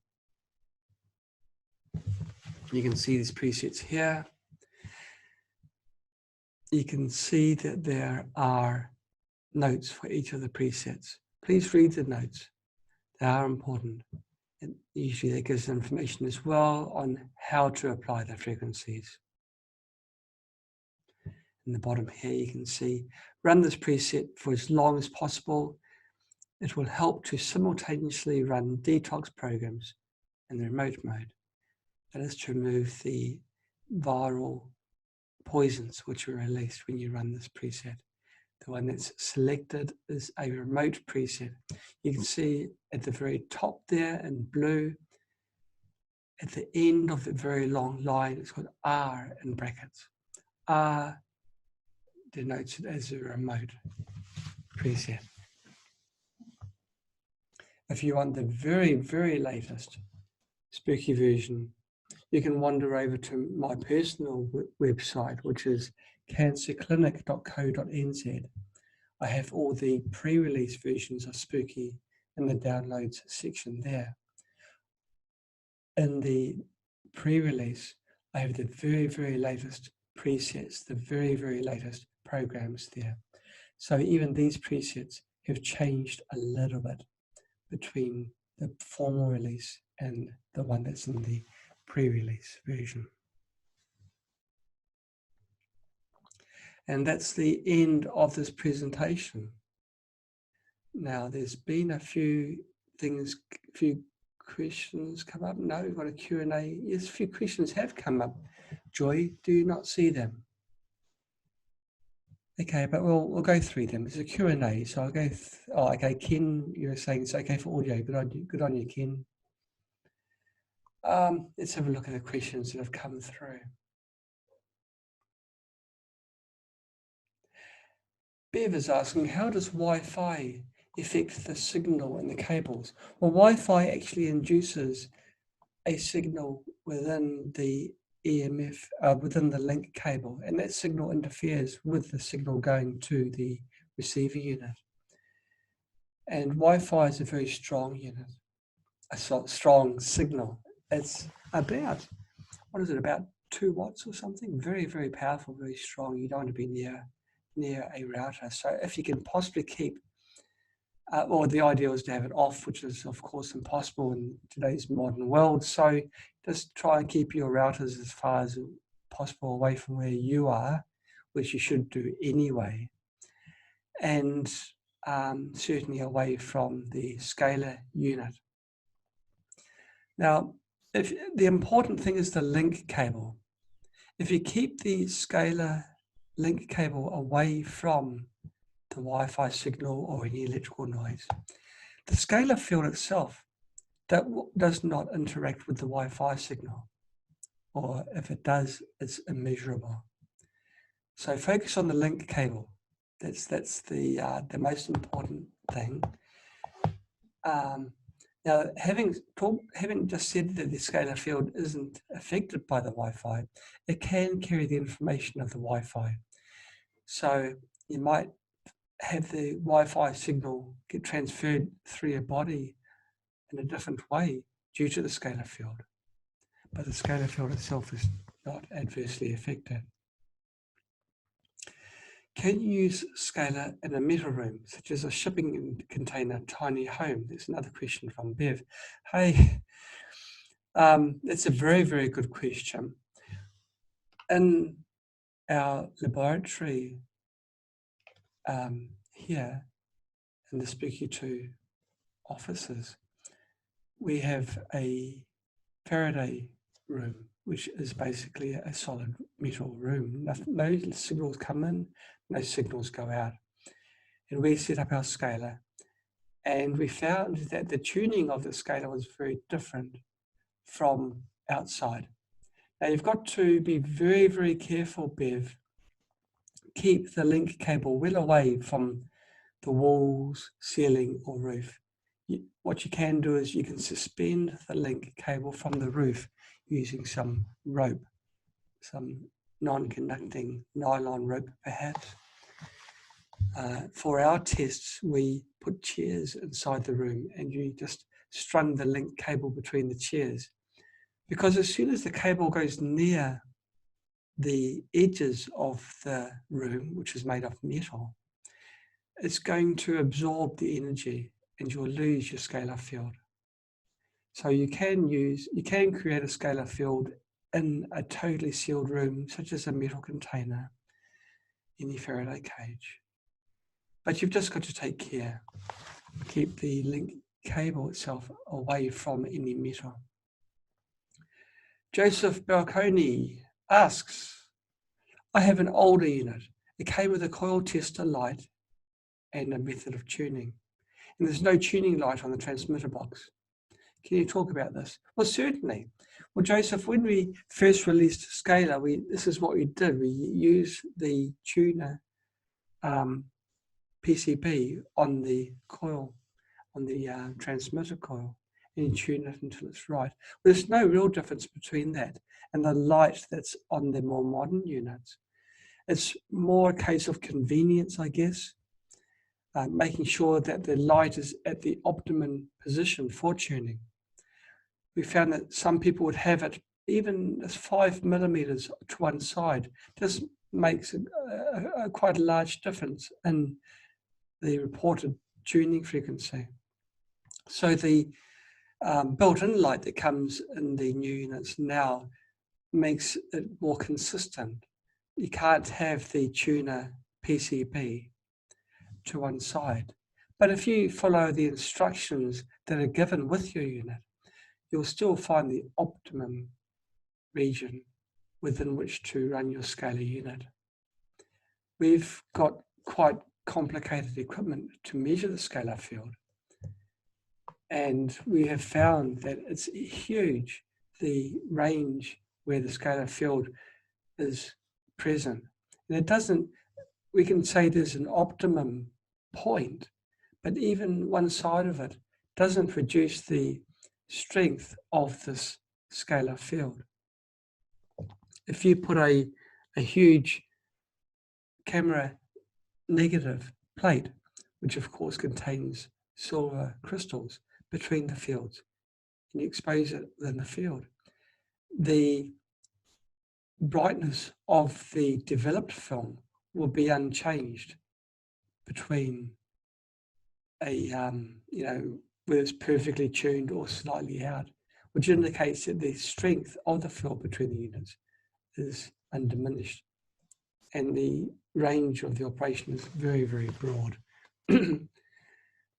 You can see these presets here. You can see that there are notes for each of the presets. Please read the notes. They are important. And usually that gives information as well on how to apply the frequencies. In the bottom here you can see, run this preset for as long as possible. It will help to simultaneously run detox programs in the remote mode. That is to remove the viral poisons which are released when you run this preset. The one that's selected is a remote preset. You can see at the very top there in blue, at the end of the very long line, it's got R in brackets. R denotes it as a remote preset. If you want the very, very latest spooky version, you can wander over to my personal website, which is cancerclinic.co.nz. I have all the pre-release versions of Spooky in the downloads section there. In the pre-release, I have the very, very latest presets, the very, very latest programs there. So even these presets have changed a little bit between the formal release and the one that's in the pre-release version. And that's the end of this presentation. Now, there's been a few questions come up. No, we've got a Q&A. Yes, a few questions have come up. Joy, do you not see them? Okay, but we'll go through them. It's a Q&A, so I'll go. Oh, okay, Ken, you're saying it's okay for audio. Good on you, Ken. Let's have a look at the questions that have come through. Bev is asking, how does Wi-Fi affect the signal in the cables? Well, Wi-Fi actually induces a signal within the EMF, within the link cable, and that signal interferes with the signal going to the receiver unit. And Wi-Fi is a very strong unit, a strong signal. It's about, what is it, about 2 watts or something? Very, very powerful, very strong. You don't want to be near a router. So if you can possibly keep, well, the idea is to have it off, which is of course impossible in today's modern world. So just try and keep your routers as far as possible away from where you are, which you should do anyway. And certainly away from the scalar unit. Now, if the important thing is the link cable. If you keep the scalar link cable away from the Wi-Fi signal or any electrical noise, the scalar field itself that does not interact with the Wi-Fi signal, or if it does, it's immeasurable. So focus on the link cable. That's the most important thing. Now, having just said that the scalar field isn't affected by the Wi-Fi, it can carry the information of the Wi-Fi. So you might have the Wi-Fi signal get transferred through your body in a different way due to the scalar field. But the scalar field itself is not adversely affected. Can you use scalar in a metal room, such as a shipping container, tiny home? There's another question from Bev. Hey, that's a very, very good question. In our laboratory here in the Spooky2 offices, we have a Faraday room, which is basically a solid metal room. No signals come in, no signals go out. And we set up our scalar, and we found that the tuning of the scalar was very different from outside. Now you've got to be very, very careful, Bev. Keep the link cable well away from the walls, ceiling, or roof. What you can do is you can suspend the link cable from the roof using some rope, some non-conducting nylon rope perhaps. For our tests, we put chairs inside the room and you just strung the link cable between the chairs. Because as soon as the cable goes near the edges of the room, which is made of metal, it's going to absorb the energy and you'll lose your scalar field. So you can create a scalar field in a totally sealed room, such as a metal container, any Faraday cage. But you've just got to take care. Keep the link cable itself away from any metal. Joseph Balconi asks, I have an older unit. It came with a coil tester light and a method of tuning. And there's no tuning light on the transmitter box. Can you talk about this? Well, certainly. Well, Joseph, when we first released Scalar, this is what we did. We used the tuner PCB on the coil, on the transmitter coil, and you tune it until it's right. Well, there's no real difference between that and the light that's on the more modern units. It's more a case of convenience, I guess, making sure that the light is at the optimum position for tuning. We found that some people would have it even as 5 millimeters to one side. Just makes quite a large difference in the reported tuning frequency. So the built-in light that comes in the new units now makes it more consistent. You can't have the tuner PCB to one side. But if you follow the instructions that are given with your unit, you'll still find the optimum region within which to run your scalar unit. We've got quite complicated equipment to measure the scalar field, and we have found that it's huge, the range where the scalar field is present. And it doesn't, we can say there's an optimum point, but even one side of it doesn't reduce the strength of this scalar field. If you put a huge camera negative plate, which of course contains silver crystals between the fields, and you expose it within the field, the brightness of the developed film will be unchanged between a, whether it's perfectly tuned or slightly out, which indicates that the strength of the field between the units is undiminished. And the range of the operation is very, very broad.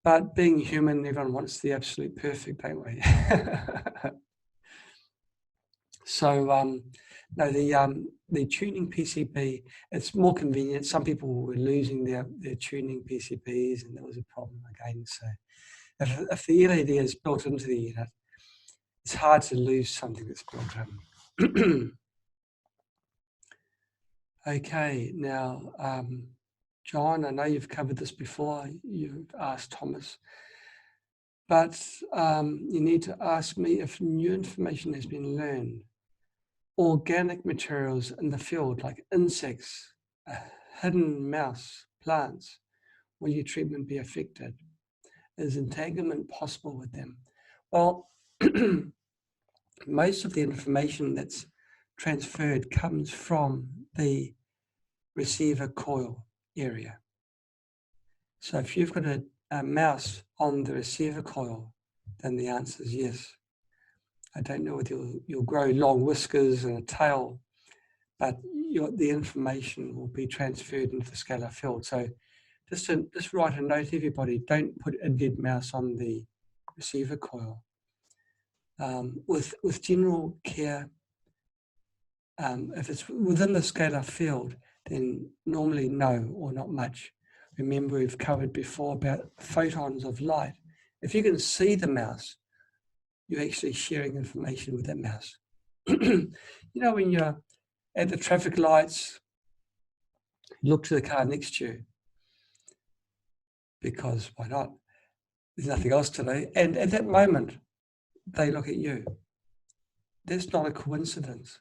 But being human, everyone wants the absolute perfect, don't we? So, no, the tuning PCB, it's more convenient. Some people were losing their tuning PCBs, and there was a problem again. So, if the LED is built into the unit, it's hard to lose something that's built in. Okay, now, John, I know you've covered this before. You've asked Thomas, but you need to ask me if new information has been learned. Organic materials in the field, like insects, a hidden mouse, plants, will your treatment be affected? Is entanglement possible with them? Well, most of the information that's transferred comes from the receiver coil area. So if you've got a mouse on the receiver coil, then the answer is yes. I don't know whether you'll grow long whiskers and a tail, but the information will be transferred into the scalar field. So just write a note, everybody, don't put a dead mouse on the receiver coil. With general care, if it's within the scalar field, then normally no, or not much. Remember, we've covered before about photons of light. If you can see the mouse, you're actually sharing information with that mouse. You know, when you're at the traffic lights, you look to the car next to you, because why not? There's nothing else to do. And at that moment, they look at you. That's not a coincidence.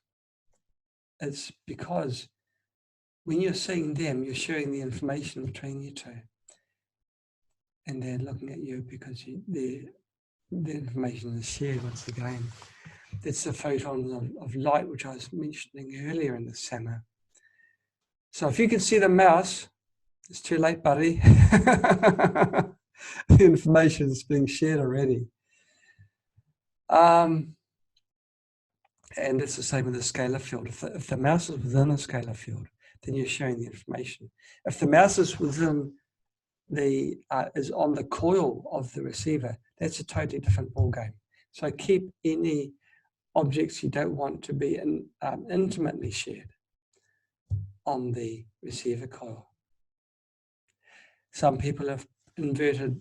It's because when you're seeing them, you're sharing the information between you two. And they're looking at you because the information is shared once again. That's the photon of light, which I was mentioning earlier in the seminar. So if you can see the mouse, it's too late, buddy. The information is being shared already. And it's the same with the scalar field. If the mouse is within a scalar field, then you're sharing the information. If the mouse is within is on the coil of the receiver, that's a totally different ballgame. So keep any objects you don't want to be intimately shared on the receiver coil. Some people have inverted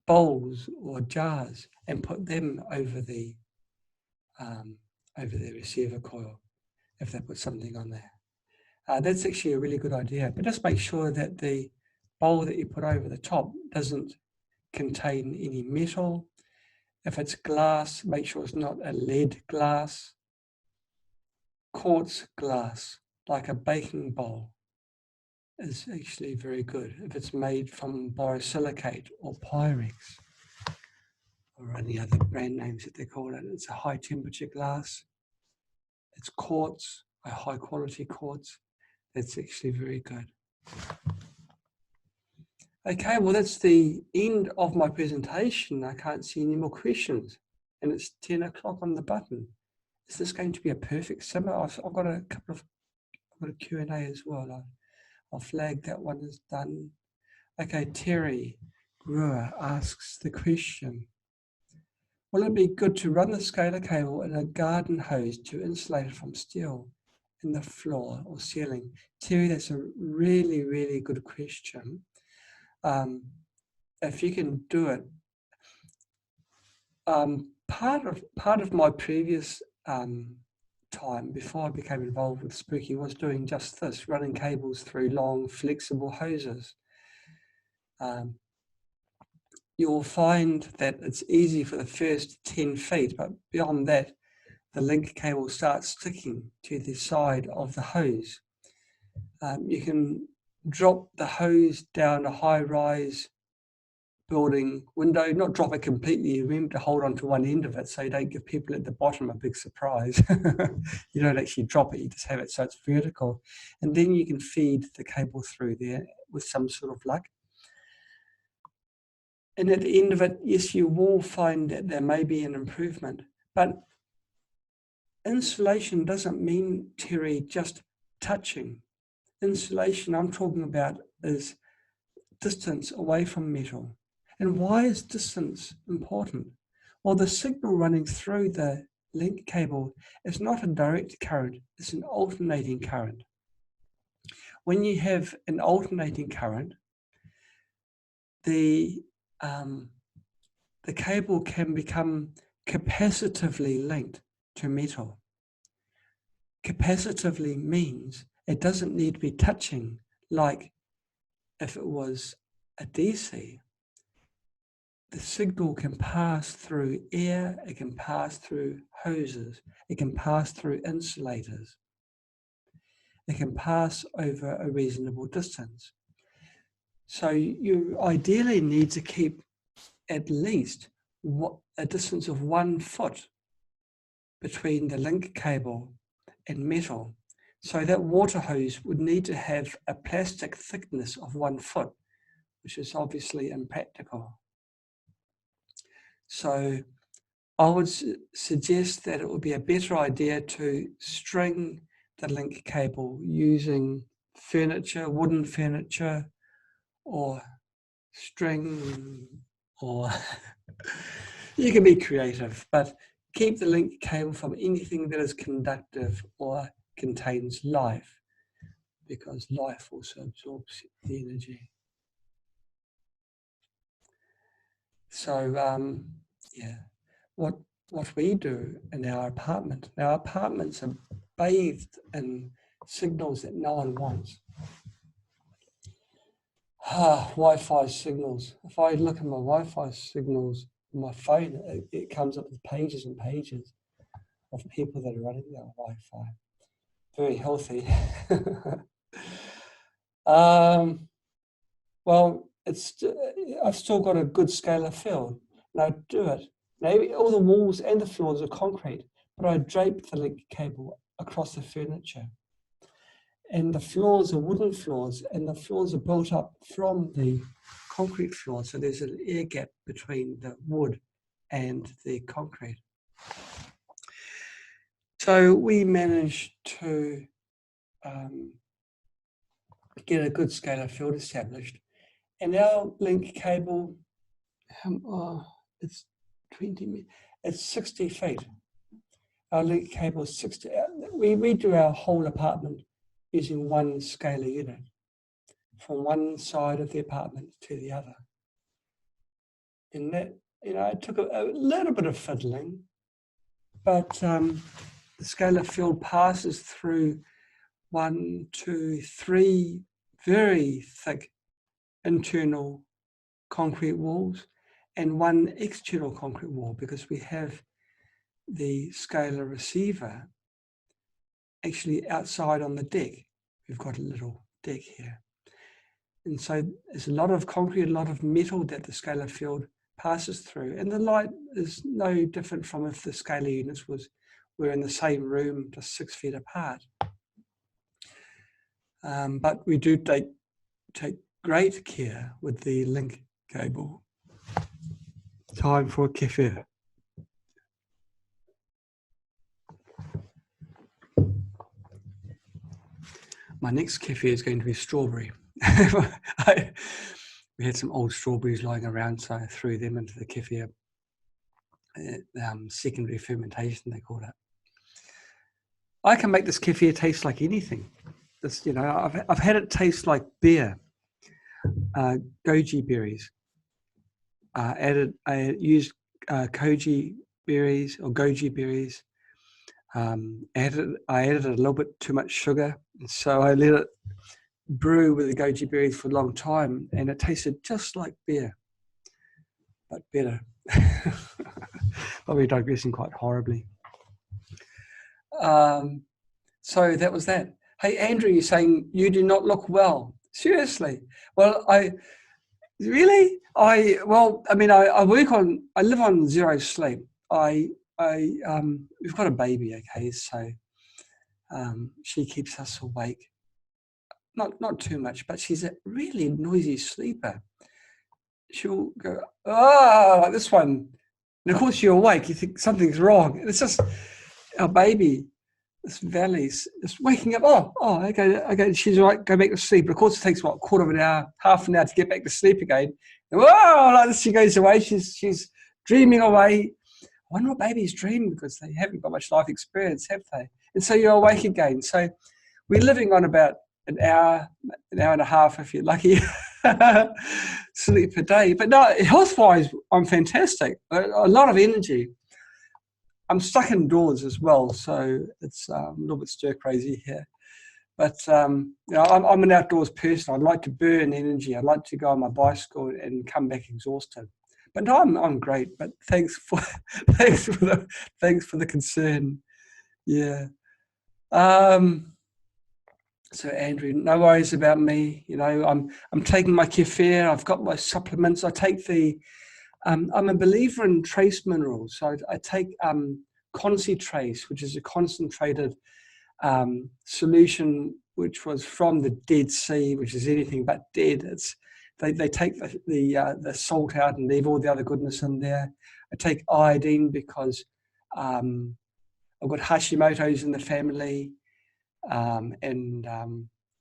bowls or jars and put them over the receiver coil if they put something on there. That's actually a really good idea, but just make sure that the bowl that you put over the top doesn't contain any metal. If it's glass, make sure it's not a lead glass. Quartz glass, like a baking bowl, is actually very good if it's made from borosilicate or Pyrex or any other brand names that they call it. It's a high temperature glass. It's quartz, a high quality quartz. That's actually very good. Okay, well, that's the end of my presentation. I can't see any more questions, and it's 10 o'clock on the button. Is this going to be a perfect seminar? I've got a couple of, I've got a Q&A as well. I'll flag that one as done. Okay, Terry Brewer asks the question, will it be good to run the scalar cable in a garden hose to insulate it from steel in the floor or ceiling? Terry, that's a really, really good question. If you can do it, part of my previous time before I became involved with Spooky was doing just this, running cables through long, flexible hoses. You'll find that it's easy for the first 10 feet, but beyond that, the link cable starts sticking to the side of the hose. You can drop the hose down a high-rise building window, not drop it completely. You remember to hold on to one end of it so you don't give people at the bottom a big surprise. You don't actually drop it, you just have it so it's vertical. And then you can feed the cable through there with some sort of luck. And at the end of it, yes, you will find that there may be an improvement. But insulation doesn't mean, Terry, just touching. Insulation I'm talking about is distance away from metal. And why is distance important? Well, the signal running through the link cable is not a direct current, it's an alternating current. When you have an alternating current, the cable can become capacitively linked to metal. Capacitively means it doesn't need to be touching like if it was a DC. The signal can pass through air, it can pass through hoses, it can pass through insulators. It can pass over a reasonable distance. So you ideally need to keep at least a distance of 1 foot between the link cable and metal. So that water hose would need to have a plastic thickness of 1 foot, which is obviously impractical. So I would suggest that it would be a better idea to string the link cable using furniture, wooden furniture, or string, or you can be creative, but keep the link cable from anything that is conductive or contains life, because life also absorbs the energy. So, yeah, what we do in our apartments are bathed in signals that no one wants. Wi-Fi signals. If I look at my Wi-Fi signals on my phone, it comes up with pages and pages of people that are running their Wi-Fi. Very healthy. Well, I've still got a good scalar field, and I do it. Now, all the walls and the floors are concrete, but I drape the link cable across the furniture. And the floors are wooden floors, and the floors are built up from the concrete floor, so there's an air gap between the wood and the concrete. So we managed to get a good scalar field established. And our link cable, it's 60 feet. Our link cable is 60. We do our whole apartment using one scalar unit from one side of the apartment to the other. And that, it took a little bit of fiddling, but the scalar field passes through 1, 2, 3 very thick internal concrete walls and one external concrete wall, because we have the scalar receiver actually outside on the deck. We've got a little deck here. And so there's a lot of concrete, a lot of metal that the scalar field passes through. And the light is no different from if the scalar units were in the same room, just 6 feet apart. But we do take great care with the link cable. Time for a cafe. My next cafe is going to be strawberry. We had some old strawberries lying around, so I threw them into the kefir. Secondary fermentation, they called it. I can make this kefir taste like anything. This, you know, I've had it taste like beer, goji berries. I used koji berries or goji berries. I added a little bit too much sugar, so I let it brew with the goji berries for a long time, and it tasted just like beer, but better. Probably digressing quite horribly. So that was that. Hey, Andrew, you're saying you do not look well. Seriously? Well, I live on zero sleep. We've got a baby, okay, so she keeps us awake. Not too much, but she's a really noisy sleeper. She'll go, like this one. And of course you're awake, you think something's wrong. And it's just our baby, this Valley's just waking up. Okay, she's all right, go back to sleep. But of course it takes, a quarter of an hour, half an hour to get back to sleep again. And like this, she goes away, she's dreaming away. I wonder what babies dream, because they haven't got much life experience, have they? And so you're awake again. So we're living on about an hour and a half, if you're lucky, sleep per day. But no, health-wise, I'm fantastic. A lot of energy. I'm stuck indoors as well, so it's a little bit stir-crazy here. But I'm an outdoors person. I'd like to burn energy. I'd like to go on my bicycle and come back exhausted. But no, I'm great. But thanks for the concern. Yeah. So Andrew, no worries about me. You know, I'm taking my kefir. I've got my supplements. I take the. I'm a believer in trace minerals. So I take Concentrace, which is a concentrated solution which was from the Dead Sea, which is anything but dead. They take the salt out and leave all the other goodness in there. I take iodine because I've got Hashimoto's in the family. And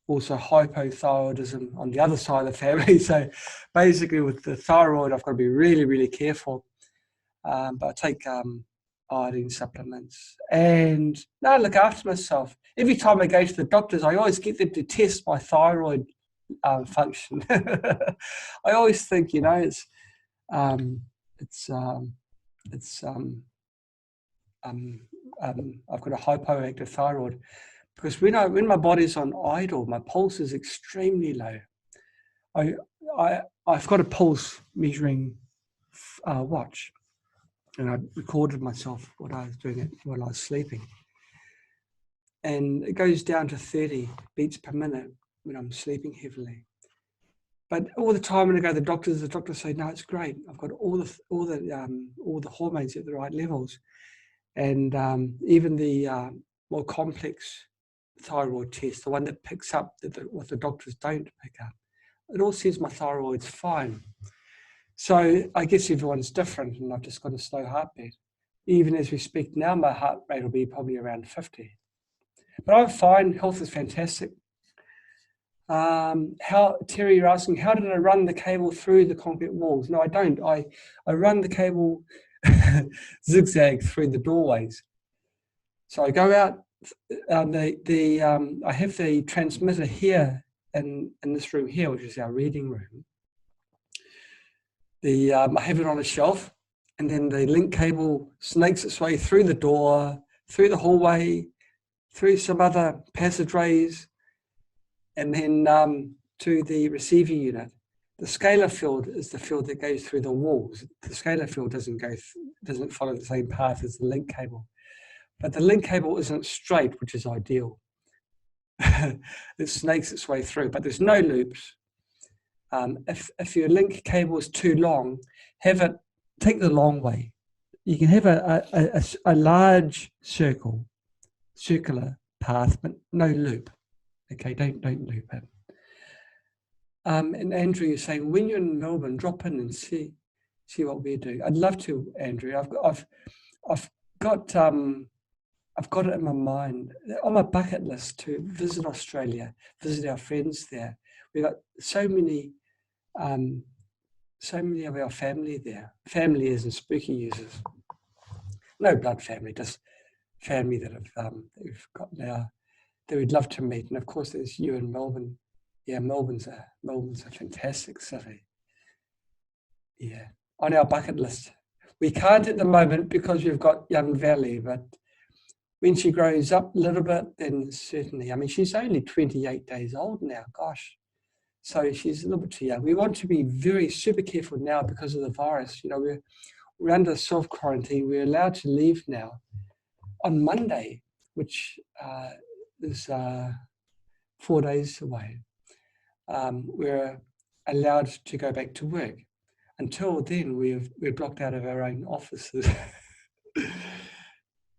also hypothyroidism on the other side of the family. So basically with the thyroid, I've got to be really, really careful. But I take iodine supplements. And no, I look after myself. Every time I go to the doctors, I always get them to test my thyroid function. I always think, you know, I've got a hypoactive thyroid. Because when my body's on idle, my pulse is extremely low. I've got a pulse measuring watch, and I recorded myself what I was doing while I was sleeping, and it goes down to 30 beats per minute when I'm sleeping heavily. But all the time when I go to the doctors say, no, it's great. I've got all the hormones at the right levels, and even the more complex thyroid test, the one that picks up what the doctors don't pick up, it all says my thyroid's fine. So I guess everyone's different, and I've just got a slow heartbeat. Even as we speak now, my heart rate will be probably around 50. But I'm fine. Health is fantastic. Terry, you're asking, how did I run the cable through the concrete walls? No, I don't. I run the cable zigzag through the doorways. So I go out. I have the transmitter here in this room here, which is our reading room. I have it on a shelf, and then the link cable snakes its way through the door, through the hallway, through some other passageways, and then to the receiver unit. The scalar field is the field that goes through the walls. The scalar field doesn't follow the same path as the link cable. But the link cable isn't straight, which is ideal. It snakes its way through, but there's no loops. If your link cable is too long, take the long way. You can have a large circular path, but no loop. Okay, don't loop it. And Andrew, you're saying when you're in Melbourne, drop in and see what we do. I'd love to, Andrew. I've got it in my mind, on my bucket list, to visit Australia, visit our friends there. We've got so many of our family there. Family as in spooky users. No blood family, just family that we've got now that we'd love to meet. And of course, there's you in Melbourne. Yeah, Melbourne's a fantastic city. Yeah, on our bucket list. We can't at the moment because we've got young Valley, but when she grows up a little bit, then certainly. I mean, she's only 28 days old now. Gosh. So she's a little bit too young. We want to be very super careful now because of the virus. You know, we're under self-quarantine. We're allowed to leave now. On Monday, which is 4 days away, we're allowed to go back to work. Until then, we're blocked out of our own offices.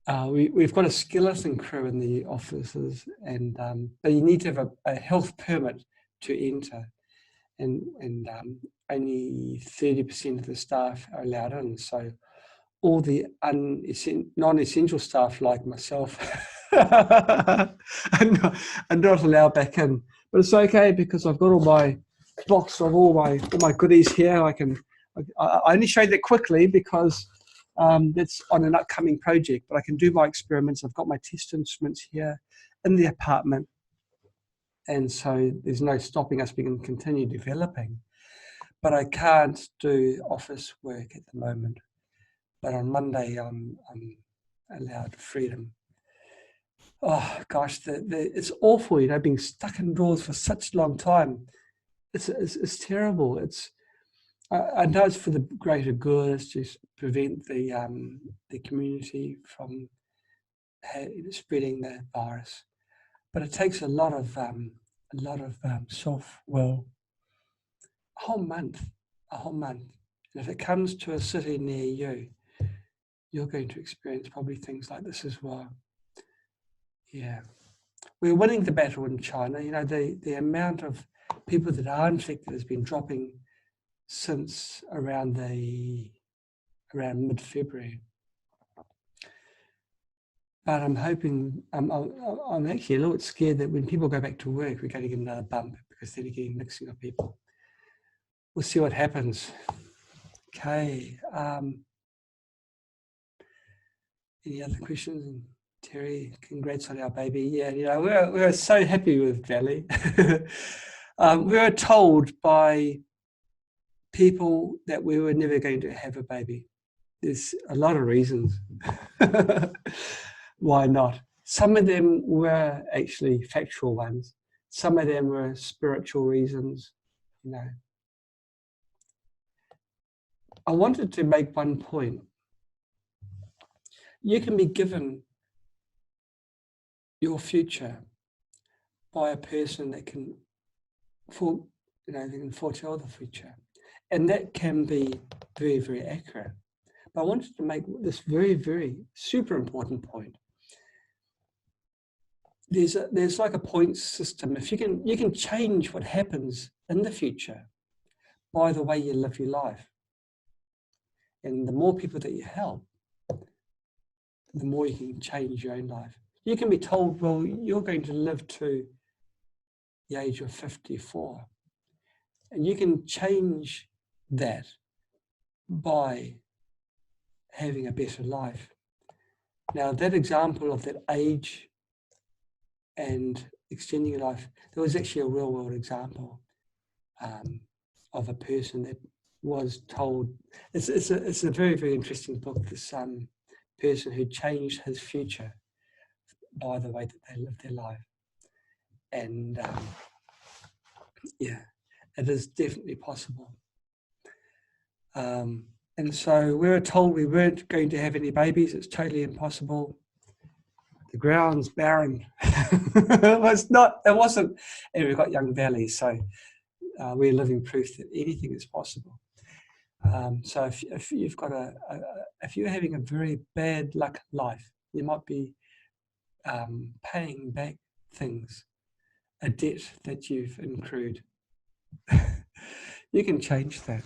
We've got a skeleton crew in the offices, and but you need to have a health permit to enter, and only 30% of the staff are allowed in. So all the non-essential staff like myself are not allowed back in. But it's okay because I've got all my box of all my goodies here. I only showed that quickly because that's on an upcoming project, but I can do my experiments. I've got my test instruments here in the apartment, and so there's no stopping us. We can continue developing, but I can't do office work at the moment. But on Monday, I'm allowed freedom. Oh gosh, it's awful, you know, being stuck indoors for such a long time. It's terrible. I know it's for the greater good. It's to prevent the community from spreading the virus. But it takes a lot of self-will. A whole month. And if it comes to a city near you, you're going to experience probably things like this as well. Yeah. We're winning the battle in China. You know, the amount of people that are infected has been dropping since around mid-February. But I'm hoping, I'm actually a little bit scared that when people go back to work, we're going to get another bump because they're getting mixing of people. We'll see what happens. Okay. Any other questions? Terry, congrats on our baby. Yeah, you know, we're so happy with Valley. We were told by people that we were never going to have a baby. There's a lot of reasons why not. Some of them were actually factual ones. Some of them were spiritual reasons, you know. I wanted to make one point. You can be given your future by a person that can foretell the future. And that can be very, very accurate. But I wanted to make this very, very super important point. There's like a point system. If you can change what happens in the future by the way you live your life. And the more people that you help, the more you can change your own life. You can be told, well, you're going to live to the age of 54. And you can change that by having a better life. Now, that example of that age and extending your life, there was actually a real world example of a person that was told, it's a very, very interesting book, this person who changed his future by the way that they lived their life. And yeah, it is definitely possible. And so we were told we weren't going to have any babies. It's totally impossible. The ground's barren. It wasn't, and we've got young Valley, so we're living proof that anything is possible. So if you've got if you're having a very bad luck life, you might be paying back things, a debt that you've accrued. You can change that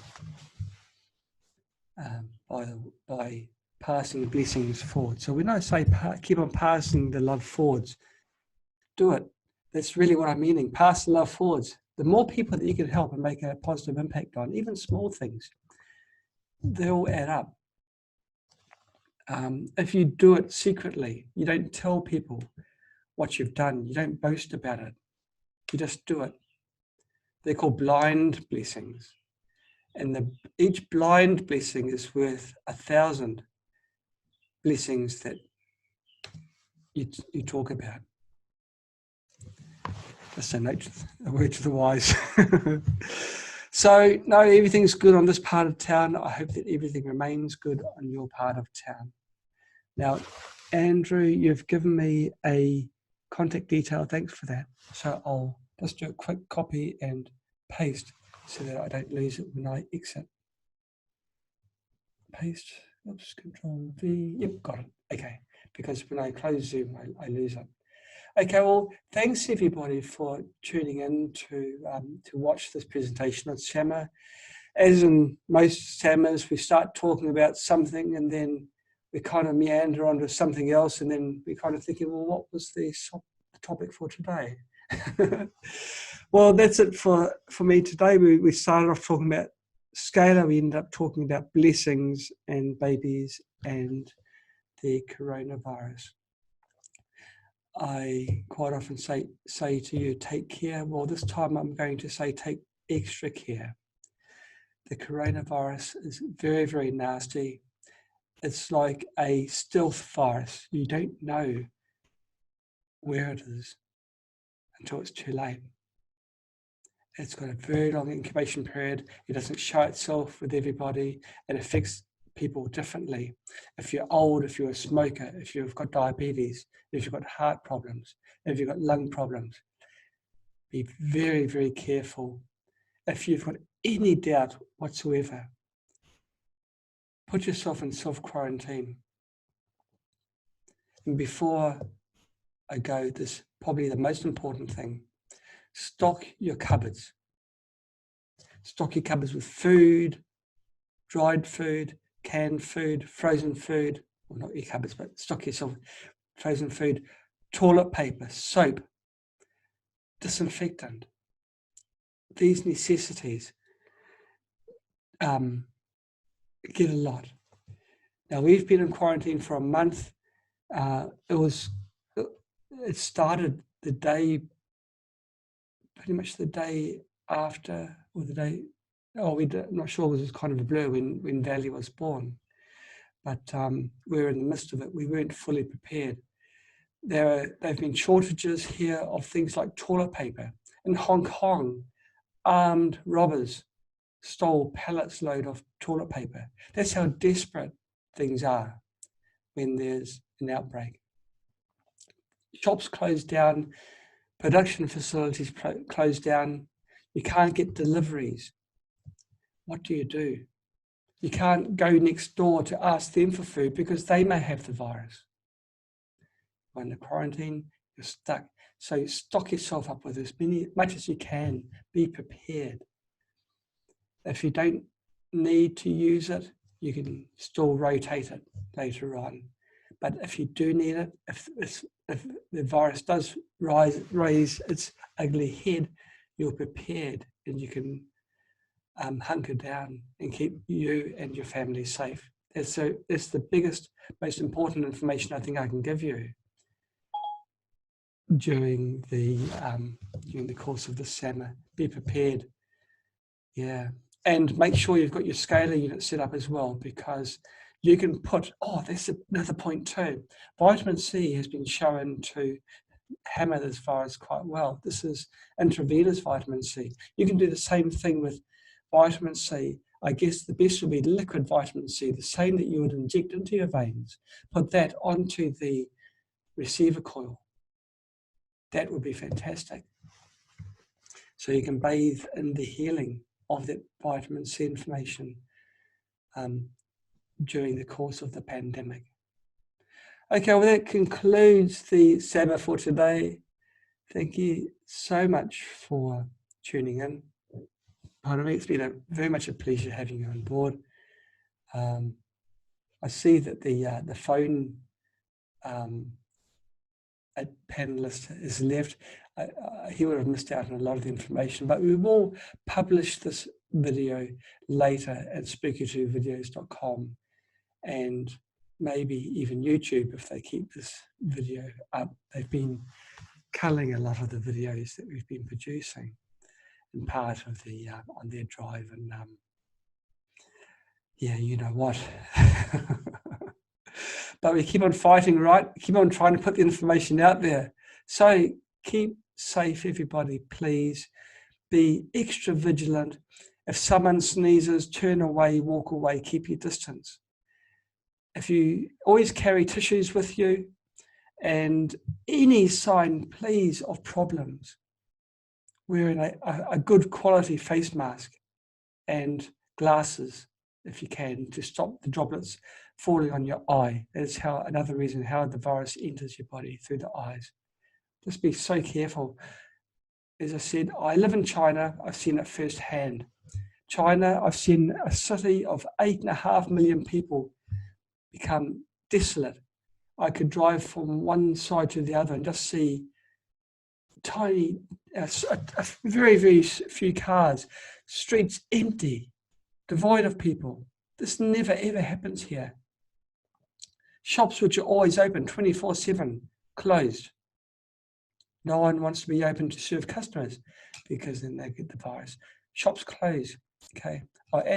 by passing blessings forward. So when I say keep on passing the love forwards, do it. That's really what I'm meaning. Pass the love forwards. The more people that you can help and make a positive impact on, even small things, they all add up. If you do it secretly, you don't tell people what you've done, you don't boast about it, you just do it. They're called blind blessings. And each blind blessing is worth 1,000 blessings that you talk about. Just a word to the wise. So, no, everything's good on this part of town. I hope that everything remains good on your part of town. Now, Andrew, you've given me a contact detail. Thanks for that. So I'll just do a quick copy and paste so that I don't lose it when I exit. Paste. Oops, Control V. Yep, got it. Okay, because when I close Zoom, I lose it. Okay, well, thanks everybody for tuning in to watch this presentation on SAMR. As in most SAMRs, we start talking about something and then we kind of meander onto something else, and then we kind of thinking, well, what was the topic for today? Well, that's it for me today. We started off talking about Scalar. We ended up talking about blessings and babies and the coronavirus. I quite often say to you, take care. Well, this time I'm going to say take extra care. The coronavirus is very, very nasty. It's like a stealth virus. You don't know where it is until it's too late. It's got a very long incubation period. It doesn't show itself with everybody. It affects people differently. If you're old, if you're a smoker, if you've got diabetes, if you've got heart problems, if you've got lung problems, be very, very careful. If you've got any doubt whatsoever, put yourself in self-quarantine. And before I go, this probably the most important thing, stock your cupboards. Stock your cupboards with food, dried food, canned food, frozen food, well, not your cupboards, but stock yourself frozen food, toilet paper, soap, disinfectant. These necessities get a lot. Now, we've been in quarantine for a month. It started the day, pretty much the day after, or the day, I'm not sure, it was kind of a blur when Valley was born. But we were in the midst of it. We weren't fully prepared. There have been shortages here of things like toilet paper. In Hong Kong, armed robbers stole pallets load of toilet paper. That's how desperate things are when there's an outbreak. Shops closed down, production facilities closed down. You can't get deliveries. What do? You can't go next door to ask them for food because they may have the virus. When the quarantine, you're stuck. So stock yourself up with as much as you can. Be prepared. If you don't need to use it, you can still rotate it later on. But if you do need it, if the virus does raise its ugly head, you're prepared and you can hunker down and keep you and your family safe. That's the biggest, most important information I think I can give you during the course of this summer. Be prepared, yeah, and make sure you've got your scalar unit set up as well, because you can put. Oh, that's another point too. Vitamin C has been shown to hammer this virus quite well. This is intravenous vitamin C. You can do the same thing with vitamin C. I guess the best would be liquid vitamin C, the same that you would inject into your veins. Put that onto the receiver coil. That would be fantastic. So you can bathe in the healing of that vitamin C information during the course of the pandemic. Okay, well, that concludes the SAMR for today. Thank you so much for tuning in. Pardon me, it's been very much a pleasure having you on board. I see that the phone panelist is left. He would have missed out on a lot of the information, but we will publish this video later at spooky2videos.com, and maybe even YouTube, if they keep this video up. They've been culling a lot of the videos that we've been producing in part of the on their drive, and yeah, you know what. But we keep on fighting, right? Keep on trying to put the information out there. So keep safe, everybody, please. Be extra vigilant. If someone sneezes, turn away, walk away, keep your distance. If you always carry tissues with you, and any sign, please, of problems, wearing a good quality face mask and glasses, if you can, to stop the droplets falling on your eye. That's how another reason how the virus enters your body, through the eyes. Just be so careful. As I said, I live in China. I've seen it firsthand. China, I've seen a city of 8.5 million people become desolate. I could drive from one side to the other and just see tiny, very, very few cars, streets empty, devoid of people. This never, ever happens here. Shops which are always open 24/7, closed. No one wants to be open to serve customers because then they get the virus. Shops close. Okay.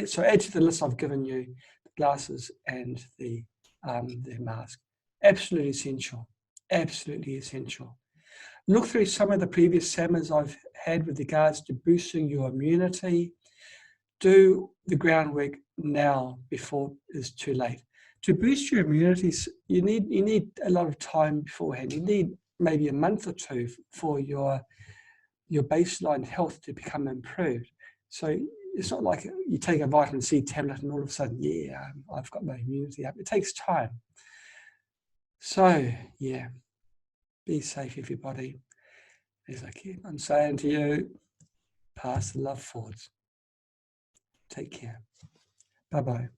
So add to the list I've given you, the glasses and the mask. Absolutely essential. Absolutely essential. Look through some of the previous sermons I've had with regards to boosting your immunity. Do the groundwork now before it's too late. To boost your immunity, you need a lot of time beforehand. You need maybe a month or two for your baseline health to become improved. So it's not like you take a vitamin C tablet and all of a sudden, yeah, I've got my immunity up. It takes time. So yeah, be safe, everybody. As I keep on saying to you, pass the love forwards. Take care. Bye-bye.